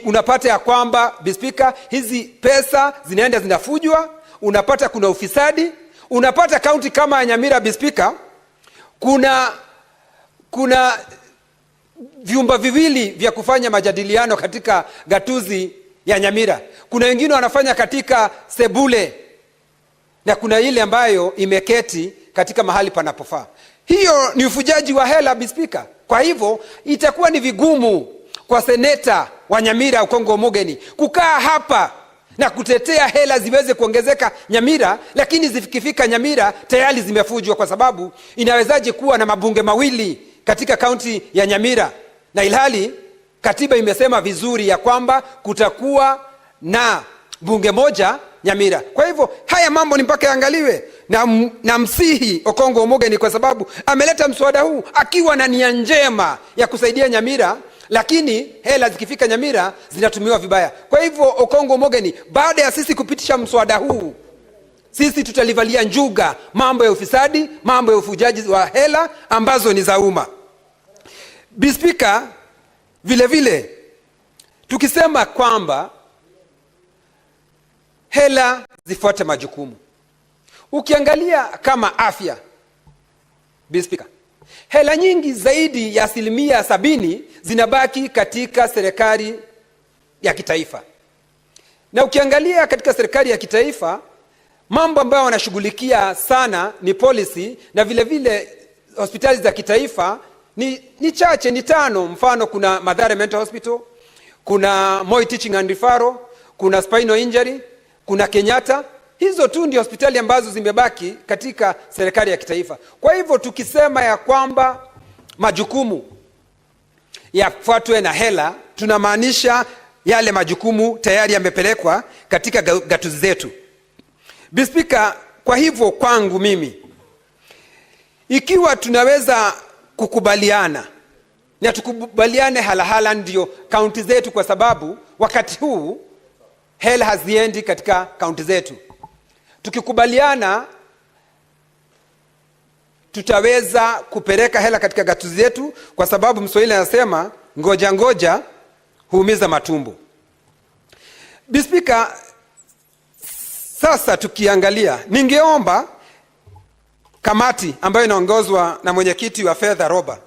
unapata ya kwamba, Speaker, hizi pesa zinaenda zinafujwa, unapata kuna ufisadi, unapata kaunti kama Nyamira, Speaker, kuna vyumba viwili vya kufanya majadiliano katika gatuzi ya Nyamira. Kuna wengine wanafanya katika sebule na kuna ile ambayo imeketi katika mahali panapofaa. Hiyo ni ufujaji wa hela, Speaker. Kwa hivyo itakuwa ni vigumu kwa seneta wa Nyamira Kongo Mugeni kukaa hapa na kutetea hela ziweze kuongezeka Nyamira, lakini zikifika Nyamira tayari zimefujwa, kwa sababu inawezaje kuwa na mabunge mawili katika kaunti ya Nyamira na ilhali katiba imesema vizuri ya kwamba kutakuwa na bunge moja Nyamira. Kwa hivyo haya mambo ni mpaka yaangaliwe na msihi Okongo Mugeni, kwa sababu ameleta mswada huu akiwa na nia njema ya kusaidia Nyamira, lakini hela zikifika Nyamira zinatumiwa vibaya. Kwa hivyo Okongo Mugeni, baada ya sisi kupitisha mswada huu, sisi tutalivalia njuga mambo ya ufisadi, mambo ya ufujaji wa hela ambazo ni za umma. Speaker, vile vile tukisema kwamba hela zifuate majukumu, ukiangalia kama afya, Speaker, hela nyingi zaidi ya 70% zinabaki katika serikali ya kitaifa. Na ukiangalia katika serikali ya kitaifa, mambo ambayo wanashughulikia sana ni policy, na vile vile hospitali za kitaifa ni chache, ni 5. Mfano, kuna Mathare Mental Hospital, kuna Moi Teaching and Referral, kuna Spinal Injury, kuna Kenyatta. Hizo tu ndio hospitali ambazo zimebaki katika serikali ya kitaifa. Kwa hivyo tukisema ya kwamba majukumu yafuatwe na hela, tunamaanisha yale majukumu tayari yamepelekwa katika gatuzi zetu. Speaker, kwa hivyo kwangu mimi, ikiwa tunaweza kukubaliana na tukubaliane halahala ndio kaunti zetu, kwa sababu wakati huu hela haziendi katika kaunti zetu. Tukikubaliana tutaweza kupeleka hela katika gatuzi zetu, kwa sababu Mswahili anasema ngoja ngoja huumiza matumbo. Speaker, sasa tukiangalia, ningeomba kamati ambayo inaongozwa na mwenyekiti wa fedha Roba,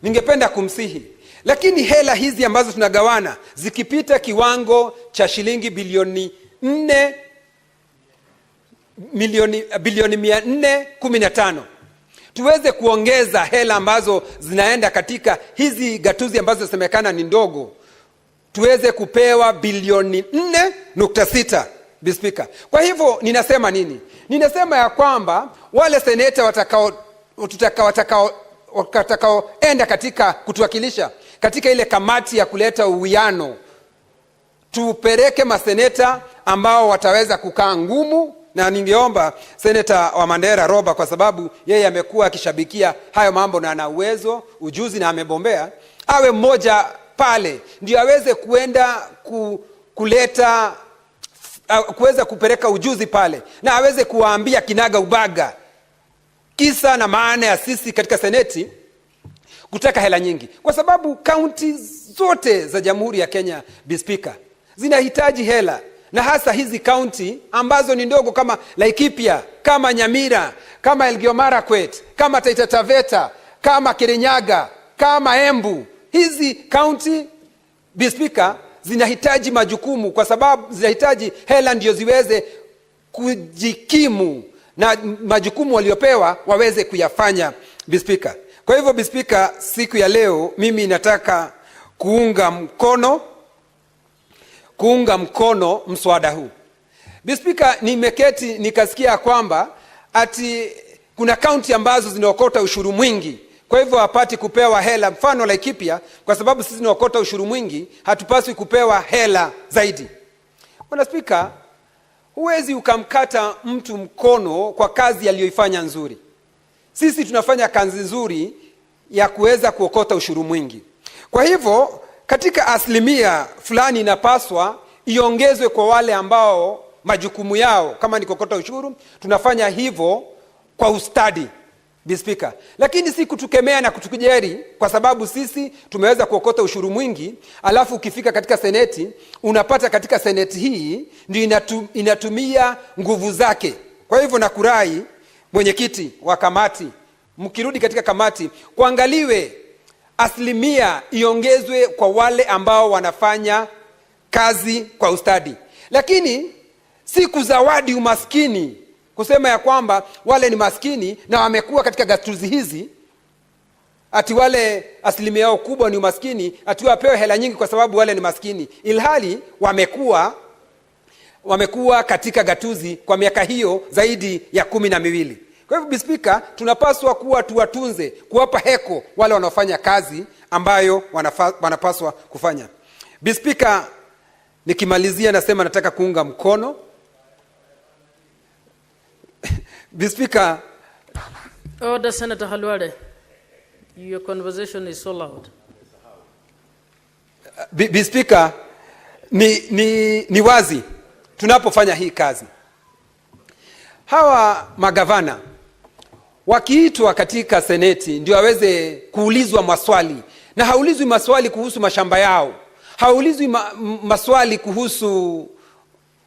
ningependa kumsihi, lakini hela hizi ambazo tunagawana zikipita kiwango cha shilingi bilioni 415, tuweze kuongeza hela ambazo zinaenda katika hizi gatuzi ambazo zinasemekana ni ndogo, tuweze kupewa bilioni 4.6, Speaker. Kwa hivyo ninasema nini? Ninasema ya kwamba wale seneta watakaoenda katika kutuwakilisha katika ile kamati ya kuleta uwiano, tupeleke maseneta ambao wataweza kukaa ngumu, na ningeomba seneta wa Mandera Roba, kwa sababu yeye amekuwa akishabikia hayo mambo na ana uwezo, ujuzi na amebombea, awe mmoja pale ndio aweze kuenda kuleta kuweza kupeleka ujuzi pale, na aweze kuwaambia kinaga ubaga kisa na maana ya sisi katika seneti kutaka hela nyingi, kwa sababu kaunti zote za Jamhuri ya Kenya, Speaker, zinahitaji hela, na hasa hizi kaunti ambazo ni ndogo kama Laikipia, kama Nyamira, kama Elgeyo Marakwet, kama Taita Taveta, kama Kirinyaga, kama Embu. Hizi kaunti, Speaker, zinahitaji majukumu, kwa sababu zinahitaji hela ndio ziweze kujikimu na majukumu waliopewa waweze kuyafanya, Speaker. Kwa hivyo, Speaker, siku ya leo mimi nataka kuunga mkono mswada huu. Speaker, nimeketi nikasikia kwamba ati kuna kaunti ambazo zinaokota ushuru mwingi, kwa hivyo hapati kupewa hela. Mfano Laikipia, kwa sababu sisi tunaokota ushuru mwingi, hatupaswi kupewa hela zaidi. Bwana Speaker, huwezi ukamkata mtu mkono kwa kazi aliyoifanya nzuri. Sisi tunafanya kazi nzuri ya kuweza kuokota ushuru mwingi. Kwa hivyo katika asilimia fulani inapaswa iongezwe kwa wale ambao majukumu yao kama ni kuokota ushuru, tunafanya hivyo kwa ustadi, Speaker. Lakini si kutukemea na kutukejeli kwa sababu sisi tumeweza kuokota ushuru mwingi, alafu ukifika katika seneti unapata katika seneti hii ndio inatumia nguvu zake. Kwa hivyo nakurai mwenyekiti wa kamati, mkirudi katika kamati, kuangaliwe asilimia iongezwe kwa wale ambao wanafanya kazi kwa ustadi, lakini si kuzawadi umaskini, kusema ya kwamba wale ni maskini na wamekuwa katika gatuzi hizi, ati wale asilimia yao kubwa ni umaskini, ati wapewe hela nyingi kwa sababu wale ni maskini, ilhali wamekuwa katika gatuzi kwa miaka hiyo zaidi ya 12. Kwa hivyo, Speaker, tunapaswa kuwa tuwatunze, kuwapa heko wale wanaofanya kazi ambayo wanapaswa kufanya. Speaker, nikimalizia nasema nataka kuunga mkono. Speaker, Order, Senator Halwale. Your conversation is so loud. Speaker, ni wazi tunapofanya hii kazi, hawa magavana wakiitwa katika seneti ndio waweze kuulizwa maswali, na haulizwi maswali kuhusu mashamba yao, haulizwi maswali kuhusu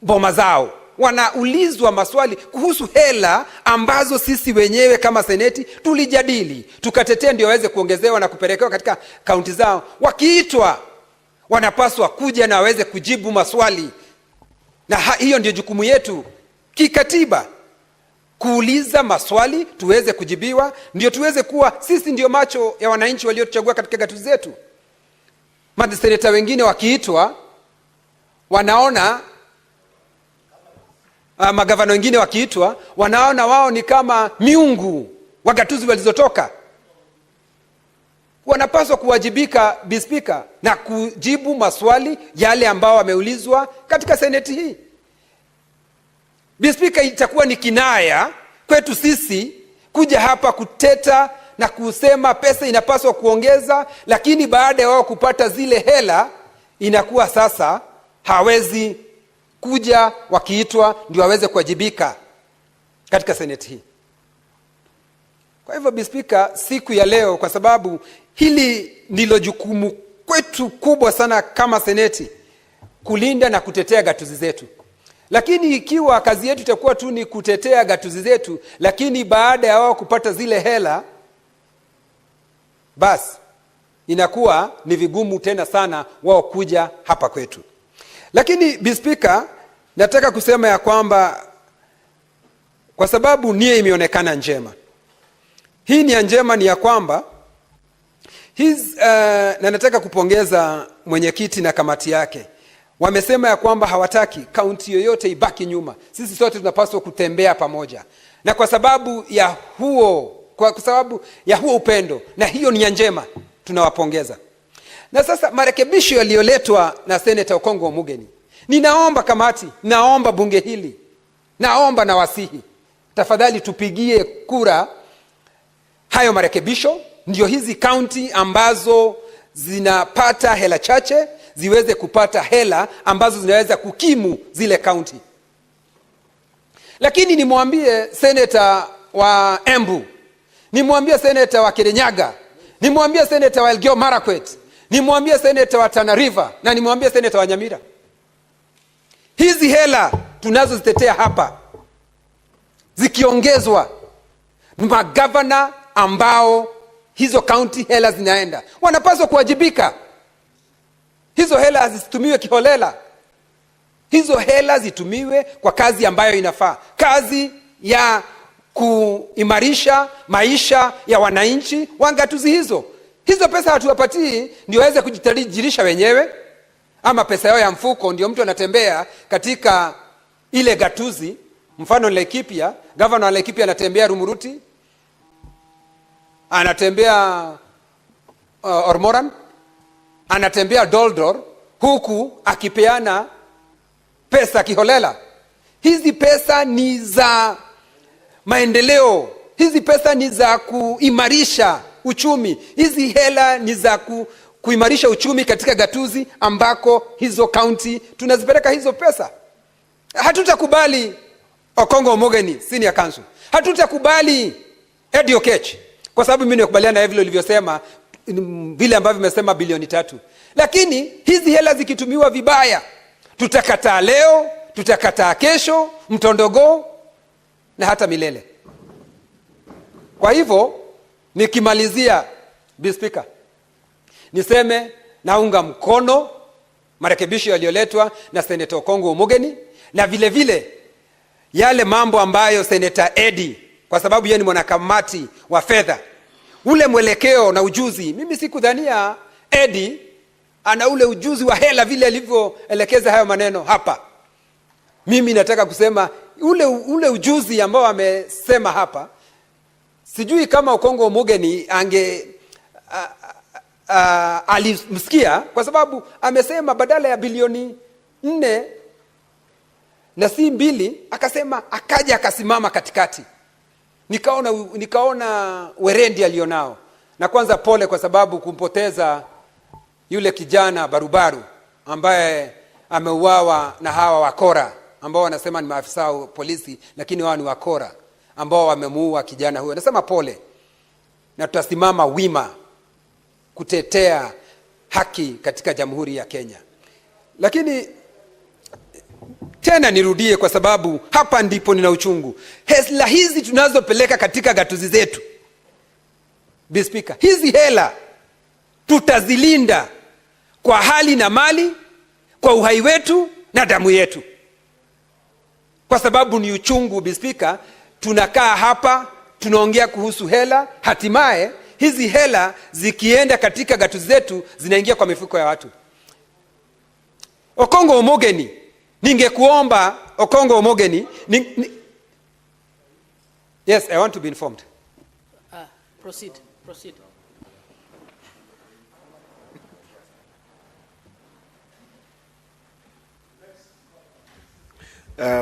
boma zao, wanaulizwa maswali kuhusu hela ambazo sisi wenyewe kama seneti tulijadili, tukatetea ndio waweze kuongezewa na kupelekewa katika kaunti zao. Wakiitwa wanapaswa kuja na waweze kujibu maswali, na hiyo ndio jukumu yetu kikatiba, kuuliza maswali tuweze kujibiwa, ndio tuweze kuwa sisi ndio macho ya wananchi waliotuchagua katika gatuzi zetu. Maseneta wengine wakiitwa wanaona magavana wengine wakiitwa wanaona wao ni kama miungu wa gatuzi walizotoka. Wanapaswa kuwajibika, Speaker, na kujibu maswali yale ambao wameulizwa katika seneti hii. Speaker, itakuwa ni kinaya kwetu sisi kuja hapa kuteta na kusema pesa inapaswa kuongeza, lakini baada ya wao kupata zile hela inakuwa sasa hawezi kuja, wakiitwa ndio waweze kuwajibika katika seneti hii. Kwa hivyo, Speaker, siku ya leo, kwa sababu hili ndilo jukumu kwetu kubwa sana kama seneti kulinda na kutetea gatuzi zetu. Lakini ikiwa kazi yetu itakuwa tu ni kutetea gatuzi zetu, lakini baada ya wao kupata zile hela, basi inakuwa ni vigumu tena sana wao kuja hapa kwetu. Lakini Bi Speaker, nataka kusema ya kwamba kwa sababu nia imeonekana njema. Hii nia njema ni ya kwamba na nataka kupongeza mwenyekiti na kamati yake. Wamesema ya kwamba hawataki kaunti yoyote ibaki nyuma. Sisi sote tunapaswa kutembea pamoja. Na kwa sababu ya huo upendo na hiyo nia njema, tunawapongeza. Na sasa marekebisho yaliyoletwa na Senator Okongo Omugeni, ninaomba kamati, naomba bunge hili, naomba na wasihi, tafadhali tupigie kura hayo marekebisho, ndio hizi kaunti ambazo zinapata hela chache ziweze kupata hela ambazo zinaweza kukimu zile kaunti. Lakini nimwambie Senator wa Embu, nimwambie Senator wa Kirinyaga, nimwambie Senator wa Elgeyo Marakwet, nimwambie Senator wa Tana River, na nimwambie Senator wa Nyamira, hizi hela tunazozitetea hapa zikiongezwa, magavana ambao hizo kaunti hela zinaenda wanapaswa kuwajibika. Hizo hela hazitumiwe kiholela. Hizo hela zitumiwe kwa kazi ambayo inafaa, kazi ya kuimarisha maisha ya wananchi wa gatuzi hizo. Hizo pesa hatuwapatii ndio waweze kujitajirisha wenyewe, ama pesa yao ya mfuko ndio mtu anatembea katika ile gatuzi. Mfano Laikipia, governor wa Laikipia anatembea Rumuruti, anatembea Ormoran, anatembea Doldor, huku akipeana pesa kiholela. Hizi pesa ni za maendeleo, hizi pesa ni za kuimarisha uchumi, hizi hela ni za kuimarisha uchumi katika gatuzi ambako hizo kaunti tunazipeleka hizo pesa. Hatutakubali Okongo Omugeni Senior Council, hatutakubali Eddie Okech, kwa sababu mimi nikubaliana na vile ulivyosema, vile ambavyo nimesema bilioni 3. Lakini hizi hela zikitumiwa vibaya, tutakataa leo, tutakataa kesho, mtondogo na hata milele. Kwa hivyo nikimalizia, Bi Speaker, niseme naunga mkono marekebisho yaliyoletwa na Senator Okongo Omugeni, na vile vile yale mambo ambayo Senator Eddie, kwa sababu yeye ni mwanakamati wa fedha, ule mwelekeo na ujuzi. Mimi sikudhania Eddie ana ule ujuzi wa hela vile alivyoelekeza hayo maneno hapa. Mimi nataka kusema ule ujuzi ambao amesema hapa, sijui kama Okongo Omugeni alimsikia, kwa sababu amesema badala ya bilioni 4 na si 2, akasema akaja akasimama katikati. Nikaona werendi alionao. Na kwanza pole kwa sababu kumpoteza yule kijana barubaru ambaye ameuawa na hawa wakora ambao wanasema ni maafisa wa polisi, lakini wao ni wakora ambao wamemuua kijana huyo. Nasema pole, na tutasimama wima kutetea haki katika Jamhuri ya Kenya. Lakini tena nirudie, kwa sababu hapa ndipo nina uchungu. Hela hizi tunazopeleka katika gatuzi zetu, Bi Speaker, hizi hela tutazilinda kwa hali na mali, kwa uhai wetu na damu yetu. Kwa sababu ni uchungu, Bi Speaker, tunakaa hapa tunaongea kuhusu hela, hatimaye hizi hela zikienda katika gatuzi zetu zinaingia kwa mifuko ya watu. Okongo Omugeni, ningekuomba Okongo Omugeni, yes, I want to be informed. Proceed.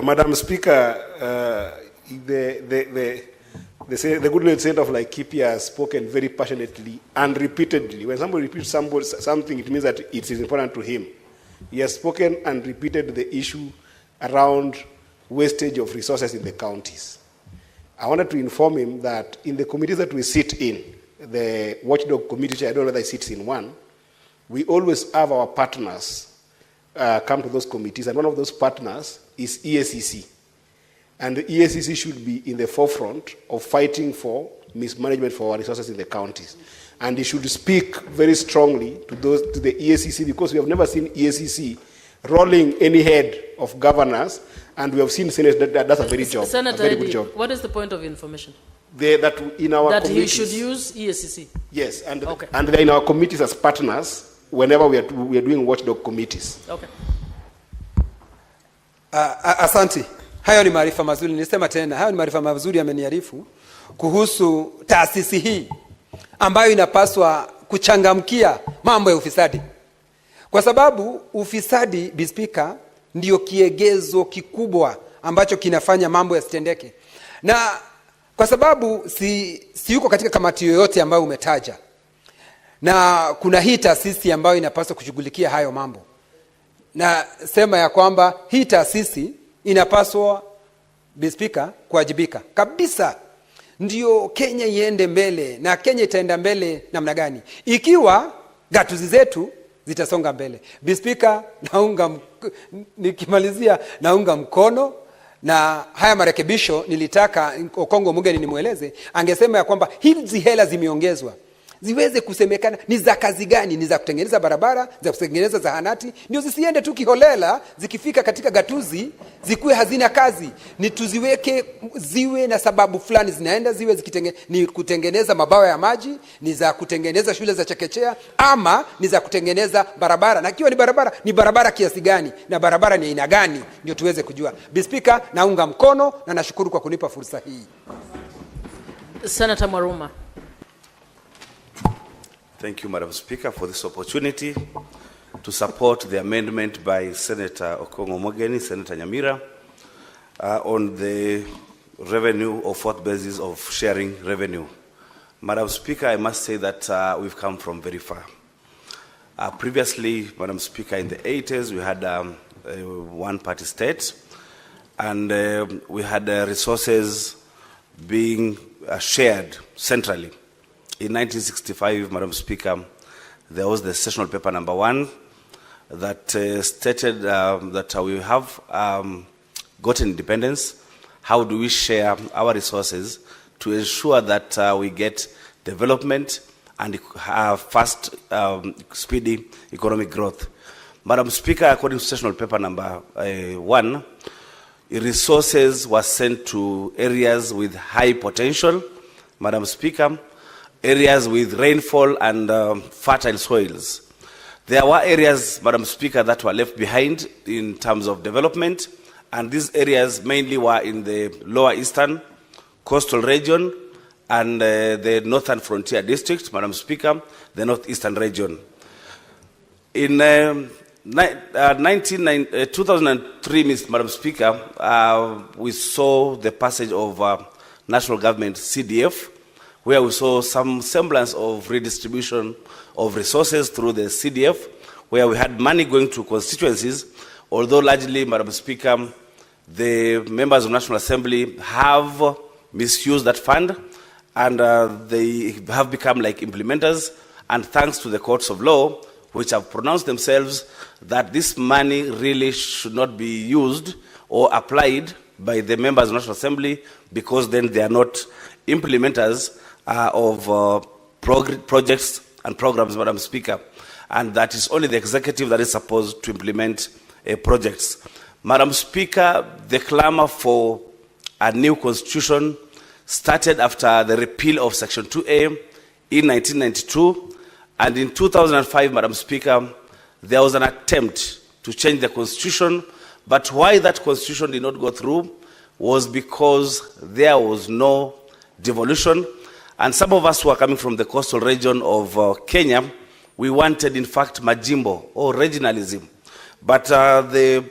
Madam Speaker, the good lady Senator of Laikipia has spoken very passionately and repeatedly. When somebody repeats something, it means that it is important to him. He has spoken and repeated the issue around wastage of resources in the counties. I wanted to inform him that in the committees that we sit in, the watchdog committee, I don't know whether he sits in one, we always have our partners come to those committees, and one of those partners is EACC. And the EACC should be in the forefront of fighting for mismanagement for our resources in the counties. And it should speak very strongly to the EACC, because we have never seen EACC rolling any head of governors, and we have seen Senate that's a very job. Senator, a very good job. What is the point of information? That in our that committees, he should use EACC. Yes, and okay. And they're in our committees as partners whenever we are doing watchdog committees. Okay. Asante. Hayo ni maarifa mazuri. Nisema tena, hayo ni maarifa mazuri ameniarifu kuhusu taasisi hii ambayo inapaswa kuchangamkia mambo ya ufisadi. Kwa sababu ufisadi, Bispika, ndio kiegezo kikubwa ambacho kinafanya mambo yasitendeke. Na kwa sababu si yuko katika kamati yoyote ambayo umetaja, na kuna hii taasisi ambayo inapaswa kushughulikia hayo mambo, na sema ya kwamba hii taasisi inapaswa, Bispika, kuwajibika kabisa, ndio Kenya iende mbele. Na Kenya itaenda mbele namna gani? Ikiwa gatuzi zetu zitasonga mbele. Bispika, nikimalizia naunga mkono na haya marekebisho. Nilitaka Okongo Mugeni nimweleze, angesema ya kwamba hizi hela zimeongezwa ziweze kusemekana ni za kazi gani, ni za kutengeneza barabara, za kutengeneza zahanati, ndio zisiende tu kiholela, zikifika katika gatuzi zikuwe hazina kazi. Ni tuziweke ziwe na sababu fulani zinaenda, ziwe ni kutengeneza mabawa ya maji, ni za kutengeneza shule za chekechea, ama ni za kutengeneza barabara. Na kiwa ni barabara kiasi gani, na barabara ni aina gani, ndio tuweze kujua. Bispika, naunga mkono na nashukuru kwa kunipa fursa hii. Senator Maruma. Thank you, Madam Speaker, for this opportunity to support the amendment by Senator Okongo Mogeni, Senator Nyamira, on the revenue or fourth basis of sharing revenue. Madam Speaker, I must say that we've come from very far. Previously, Madam Speaker, in the 80s, we had a one-party state, and we had resources being shared centrally. In 1965, Madam Speaker, there was the sessional paper number 1 that stated that we have gotten independence. How do we share our resources to ensure that we get development and fast, speedy economic growth? Madam Speaker, according to sessional paper number 1, resources were sent to areas with high potential, Madam Speaker, areas with rainfall and fertile soils. There were areas, Madam Speaker, that were left behind in terms of development, and these areas mainly were in the lower eastern coastal region and the northern frontier district, Madam Speaker, the northeastern region. In 2003, Madam Speaker, we saw the passage of national government CDF, where we saw some semblance of redistribution of resources through the CDF, where we had money going to constituencies, although largely, Madam Speaker, the members of National Assembly have misused that fund, and they have become like implementers, and thanks to the courts of law, which have pronounced themselves that this money really should not be used or applied by the members of National Assembly, because then they are not implementers of projects and programs, Madam Speaker, and that is only the executive that is supposed to implement projects. Madam Speaker, the clamor for a new constitution started after the repeal of Section 2A in 1992, and in 2005, Madam Speaker, there was an attempt to change the constitution, but why that constitution did not go through was because there was no devolution. And some of us who are coming from the coastal region of Kenya, we wanted, in fact, majimbo or regionalism. But the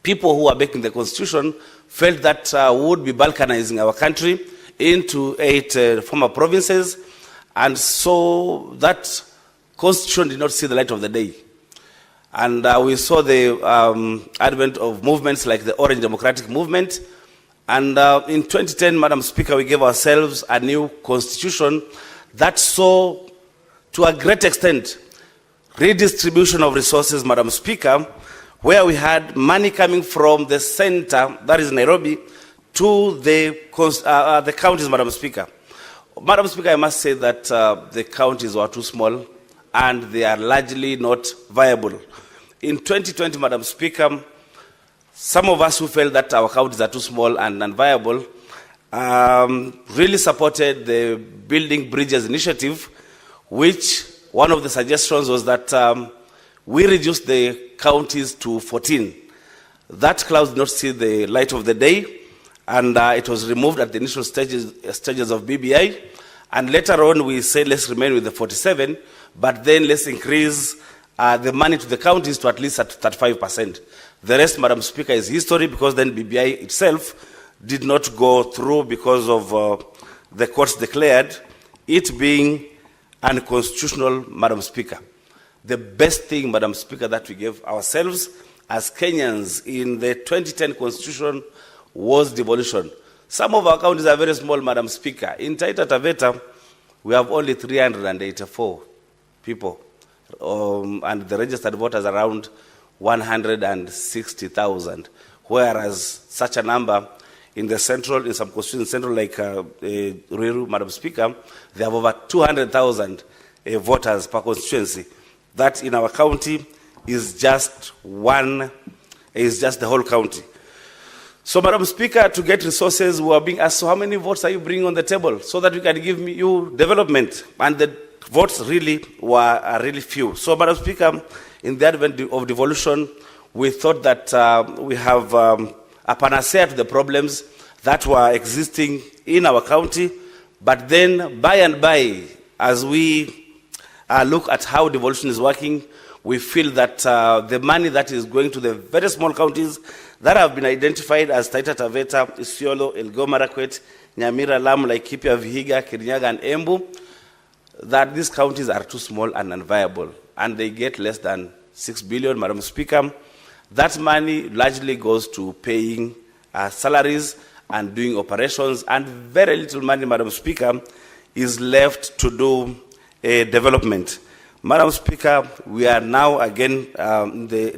people who are making the constitution felt that would be balkanizing our country into 8 former provinces. And so that constitution did not see the light of the day. And we saw the advent of movements like the Orange Democratic Movement. And in 2010, Madam Speaker, we gave ourselves a new constitution that saw, to a great extent, redistribution of resources, Madam Speaker, where we had money coming from the center, that is Nairobi, to the counties, Madam Speaker. Madam Speaker, I must say that the counties were too small and they are largely not viable. In 2020, Madam Speaker, some of us who felt that our counties are too small and unviable really supported the Building Bridges initiative, which one of the suggestions was that we reduce the counties to 14. That clause did not see the light of the day, and it was removed at the initial stages of BBI. And later on, we said let's remain with the 47, but then let's increase the money to the counties to at least at 35%. The rest, Madam Speaker, is history, because then BBI itself did not go through because of the courts declared it being unconstitutional, Madam Speaker. The best thing, Madam Speaker, that we gave ourselves as Kenyans in the 2010 Constitution was devolution. Some of our counties are very small, Madam Speaker. In Taita Taveta, we have only 384 people, and the registered voters around 160,000, whereas such a number in the central, in some constituencies, central like Ruiru, Madam Speaker, they have over 200,000 voters per constituency. That in our county is just the whole county. So, Madam Speaker, to get resources, we are being asked, so how many votes are you bringing on the table so that we can give you development? And the votes really were really few. So, Madam Speaker, in the advent of devolution, we thought that we have a panacea to the problems that were existing in our county. But then, by and by, as we look at how devolution is working, we feel that the money that is going to the very small counties that have been identified as Taita Taveta, Isiolo, Elgeyo Marakwet, Nyamira, Lamu, Laikipia, Vihiga, Kirinyaga, and Embu, that these counties are too small and unviable, and they get less than 6 billion, Madam Speaker. That money largely goes to paying salaries and doing operations, and very little money, Madam Speaker, is left to do development. Madam Speaker, we are now again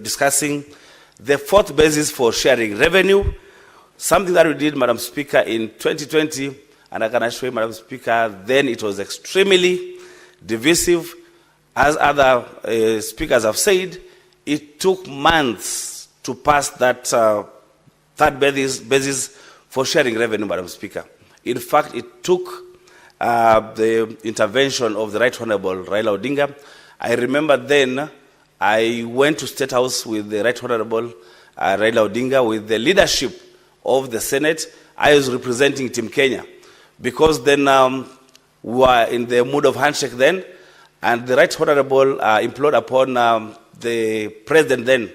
discussing the fourth basis for sharing revenue, something that we did, Madam Speaker, in 2020, and I can assure you, Madam Speaker, then it was extremely divisive. As other speakers have said, it took months to pass that third basis for sharing revenue, Madam Speaker. In fact, it took the intervention of the Right Honorable Raila Odinga. I remember then I went to State House with the Right Honorable Raila Odinga with the leadership of the Senate. I was representing Team Kenya because then we were in the mood of handshake then, and the Right Honorable implored upon the President then,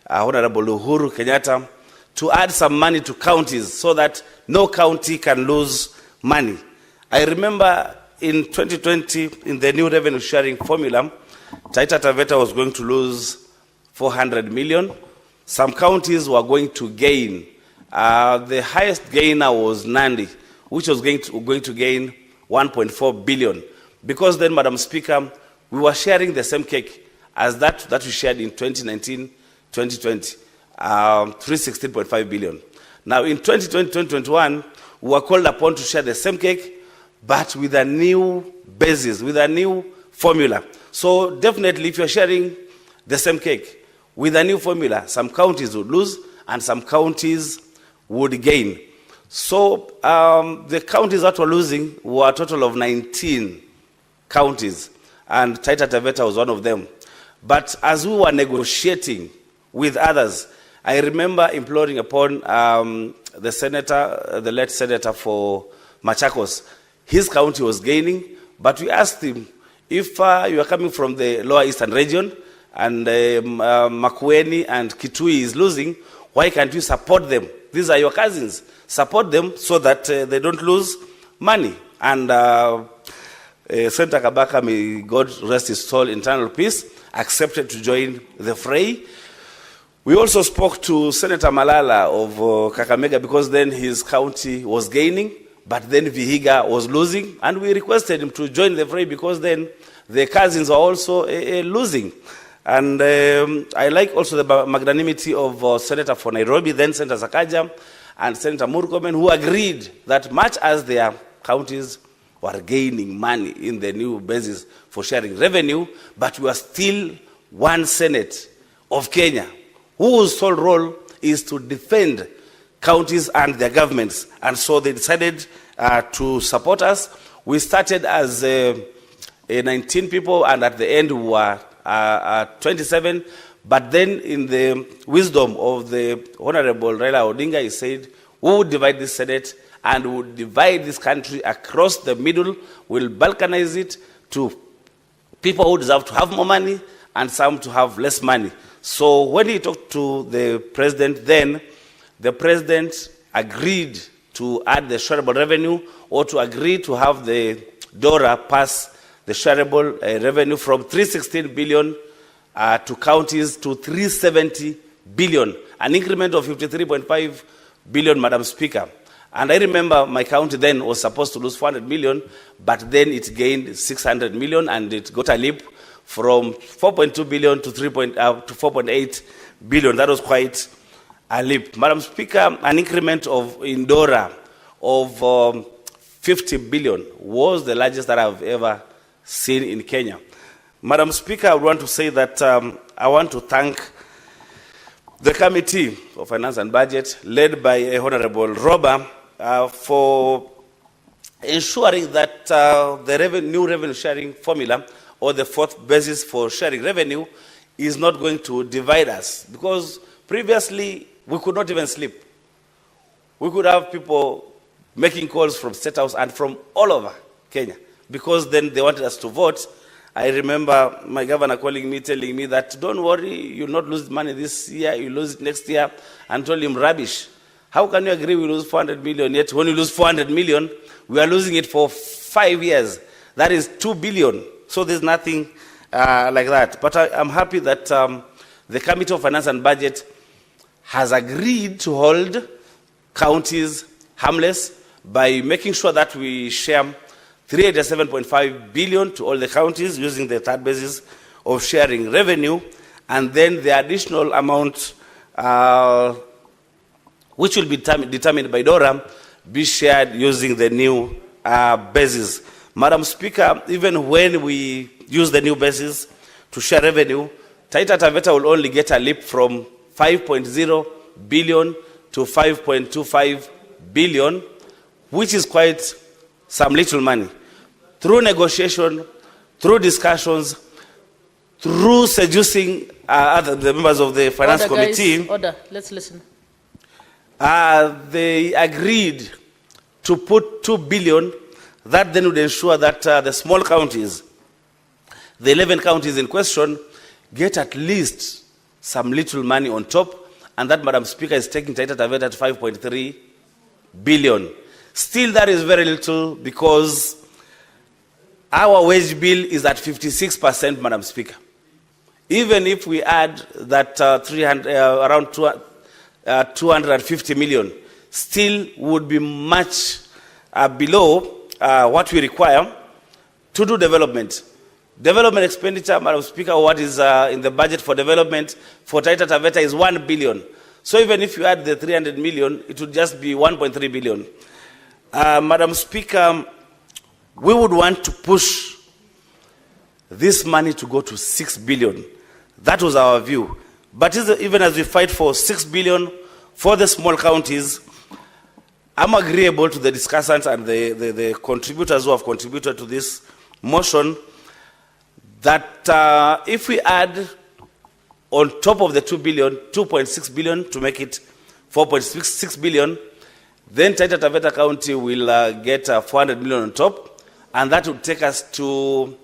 Honorable Uhuru Kenyatta, to add some money to counties so that no county can lose money. I remember in 2020, in the new revenue sharing formula, Taita Taveta was going to lose 400 million. Some counties were going to gain. The highest gainer was Nandi, which was going to gain 1.4 billion. Because then, Madam Speaker, we were sharing the same cake as that we shared in 2019-2020, 316.5 billion. Now, in 2020-2021, we were called upon to share the same cake, but with a new basis, with a new formula. So definitely, if you're sharing the same cake with a new formula, some counties would lose and some counties would gain. So the counties that were losing were a total of 19 counties, and Taita Taveta was one of them. But as we were negotiating with others, I remember imploring upon the senator, the late senator for Machakos. His county was gaining, but we asked him, if you are coming from the lower eastern region and Makueni and Kitui is losing, why can't you support them? These are your cousins. Support them so that they don't lose money. And Senator Kabaka, may God rest his soul, internal peace, accepted to join the fray. We also spoke to Senator Malala of Kakamega because then his county was gaining, but then Vihiga was losing, and we requested him to join the fray because then the cousins are also losing. And I like also the magnanimity of Senator for Nairobi, then Senator Sakaja, and Senator Murkomen, who agreed that much as their counties were gaining money in the new basis for sharing revenue, but we are still one Senate of Kenya, whose sole role is to defend counties and their governments. And so they decided to support us. We started as 19 people, and at the end we were 27. But then in the wisdom of the Honorable Raila Odinga, he said, we would divide this Senate and we would divide this country across the middle. We'll balkanize it to people who deserve to have more money and some to have less money. So when he talked to the president then, the president agreed to add the shareable revenue, or to agree to have the DORA pass the shareable revenue from 316 billion to counties to 370 billion, an increment of 53.5 billion, Madam Speaker. And I remember my county then was supposed to lose 400 million, but then it gained 600 million, and it got a leap from 4.2 billion to 4.8 billion. That was quite a leap. Madam Speaker, an increment of Indora of 50 billion was the largest that I've ever seen in Kenya. Madam Speaker, I want to say that I want to thank the Committee of Finance and Budget, led by Honorable Roba, for ensuring that the new revenue sharing formula, or the fourth basis for sharing revenue, is not going to divide us. Because previously, we could not even sleep. We could have people making calls from State House and from all over Kenya, because then they wanted us to vote. I remember my governor calling me, telling me that, don't worry, you'll not lose money this year, you lose it next year. And told him, rubbish. How can you agree we lose 400 million, yet when you lose 400 million, we are losing it for 5 years. That is 2 billion. So there's nothing like that. But I'm happy that the Committee of Finance and Budget has agreed to hold counties harmless by making sure that we share 387.5 billion to all the counties using the third basis of sharing revenue, and then the additional amount which will be determined by DORA be shared using the new basis. Madam Speaker, even when we use the new basis to share revenue, Taita Taveta will only get a leap from 5.0 billion to 5.25 billion, which is quite some little money. Through negotiation, through discussions, through seducing the members of the Finance Committee. Guys, order, let's listen. They agreed to put 2 billion. That then would ensure that the small counties, the 11 counties in question, get at least some little money on top, and that, Madam Speaker, is taking Taita Taveta at 5.3 billion. Still, that is very little, because our wage bill is at 56%, Madam Speaker. Even if we add that around 250 million, still would be much below what we require to do development. Development expenditure, Madam Speaker, what is in the budget for development for Taita Taveta is 1 billion. So even if you add the 300 million, it would just be 1.3 billion. Madam Speaker, we would want to push this money to go to 6 billion. That was our view. But even as we fight for 6 billion for the small counties, I'm agreeable to the discussants and the contributors who have contributed to this motion that if we add on top of the 2 billion, 2.6 billion to make it 4.6 billion, then Taita Taveta County will get 400 million on top, and that would take us to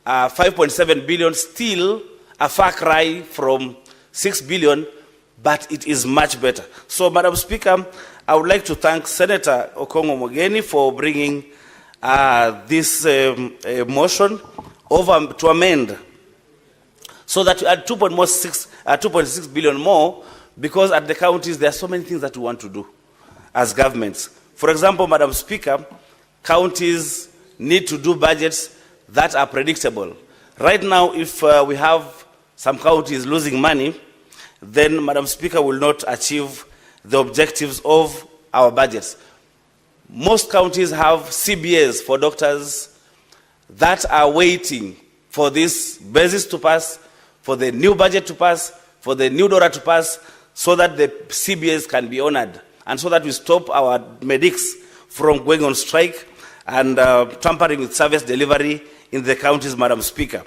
5.7 billion, still a far cry from 6 billion, but it is much better. So, Madam Speaker, I would like to thank Senator Okongo Mogeni for bringing this motion over to amend, so that we add 2.6 billion more, because at the counties there are so many things that we want to do as governments. For example, Madam Speaker, counties need to do budgets that are predictable. Right now, if we have some counties losing money, then, Madam Speaker, will not achieve the objectives of our budgets. Most counties have CBAs for doctors that are waiting for this basis to pass, for the new budget to pass, for the new DORA to pass, so that the CBAs can be honored, and so that we stop our medics from going on strike and tampering with service delivery in the counties, Madam Speaker.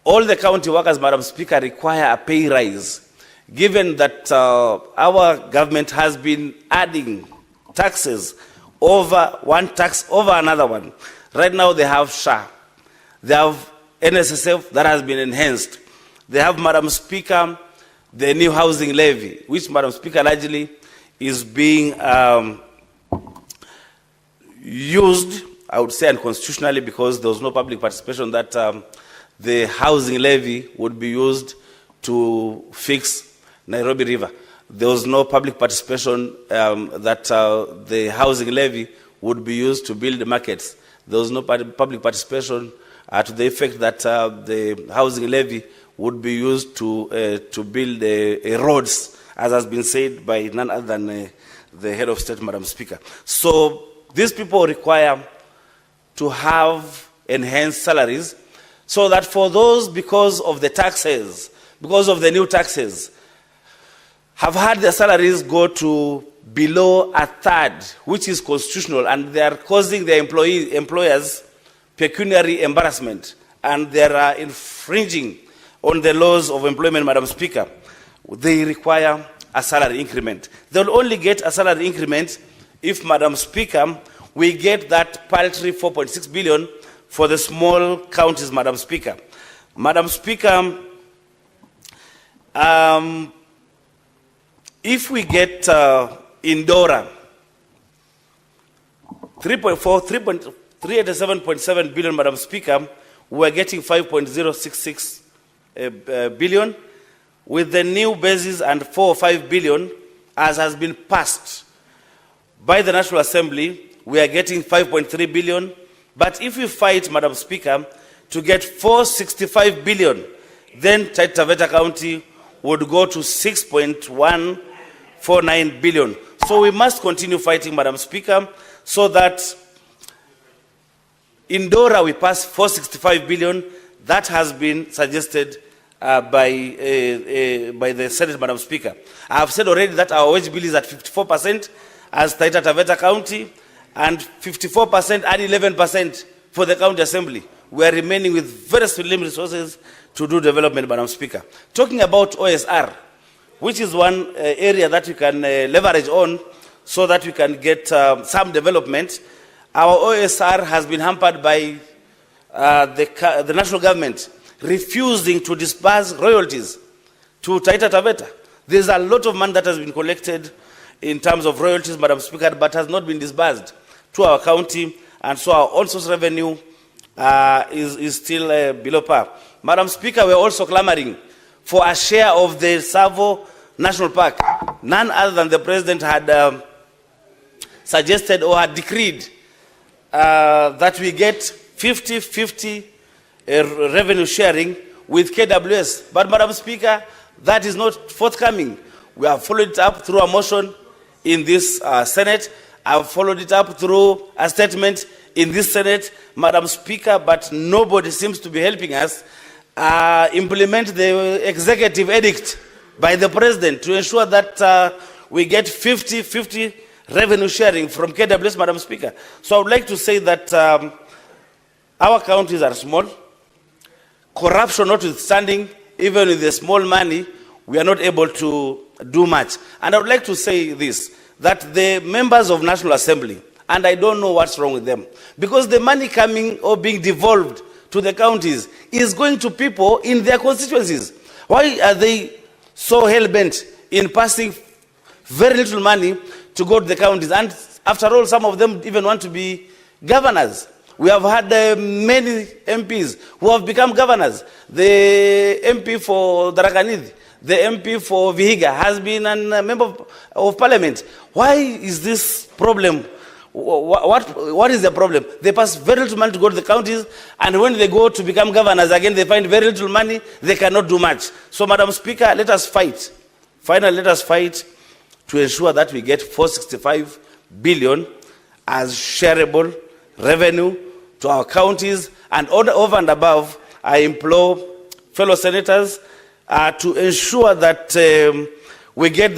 All the county workers, Madam Speaker, require a pay rise, given that our government has been adding taxes over one tax over another one. Right now they have SHA, they have NSSF that has been enhanced. They have, Madam Speaker, the new housing levy, which, Madam Speaker, largely is being used, I would say, unconstitutionally, because there was no public participation that the housing levy would be used to fix Nairobi River. There was no public participation that the housing levy would be used to build the markets. There was no public participation to the effect that the housing levy would be used to build roads, as has been said by none other than the head of state, Madam Speaker. So these people require to have enhanced salaries, so that for those, because of the taxes, because of the new taxes, have had their salaries go to below a third, which is constitutional, and they are causing their employers pecuniary embarrassment, and they are infringing on the laws of employment, Madam Speaker. They require a salary increment. They will only get a salary increment if, Madam Speaker, we get that paltry 4.6 billion for the small counties, Madam Speaker. Madam Speaker, if we get in DORA 387.7 billion, Madam Speaker, we are getting 5.066 billion. With the new basis and 4 or 5 billion, as has been passed by the National Assembly, we are getting 5.3 billion. But if we fight, Madam Speaker, to get 465 billion, then Taita Taveta County would go to 6.149 billion. So we must continue fighting, Madam Speaker, so that in DORA we pass 465 billion. That has been suggested by the Senate, Madam Speaker. I have said already that our wage bill is at 54% as Taita Taveta County, and 54% and 11% for the County Assembly. We are remaining with very slim resources to do development, Madam Speaker. Talking about OSR, which is one area that we can leverage on so that we can get some development, our OSR has been hampered by the national government refusing to disburse royalties to Taita Taveta. There's a lot of money that has been collected in terms of royalties, Madam Speaker, but has not been disbursed to our county, and so our own source revenue is still below par. Madam Speaker, we are also clamoring for a share of the Tsavo National Park. None other than the President had suggested or had decreed that we get 50-50 revenue sharing with KWS. But, Madam Speaker, that is not forthcoming. We have followed it up through a motion in this Senate. I have followed it up through a statement in this Senate, Madam Speaker, but nobody seems to be helping us implement the executive edict by the President to ensure that we get 50-50 revenue sharing from KWS, Madam Speaker. So I would like to say that our counties are small. Corruption notwithstanding, even with the small money, we are not able to do much. And I would like to say this, that the members of National Assembly, and I don't know what's wrong with them, because the money coming or being devolved to the counties is going to people in their constituencies. Why are they so hell-bent in passing very little money to go to the counties? And after all, some of them even want to be governors. We have had many MPs who have become governors. The MP for Darakanidhi, the MP for Vihiga has been a member of parliament. Why is this problem What is the problem? They pass very little money to go to the counties, and when they go to become governors again, they find very little money, they cannot do much. So, Madam Speaker, let us fight. Finally, let us fight to ensure that we get 465 billion as shareable revenue to our counties. And over and above, I implore fellow senators to ensure that we get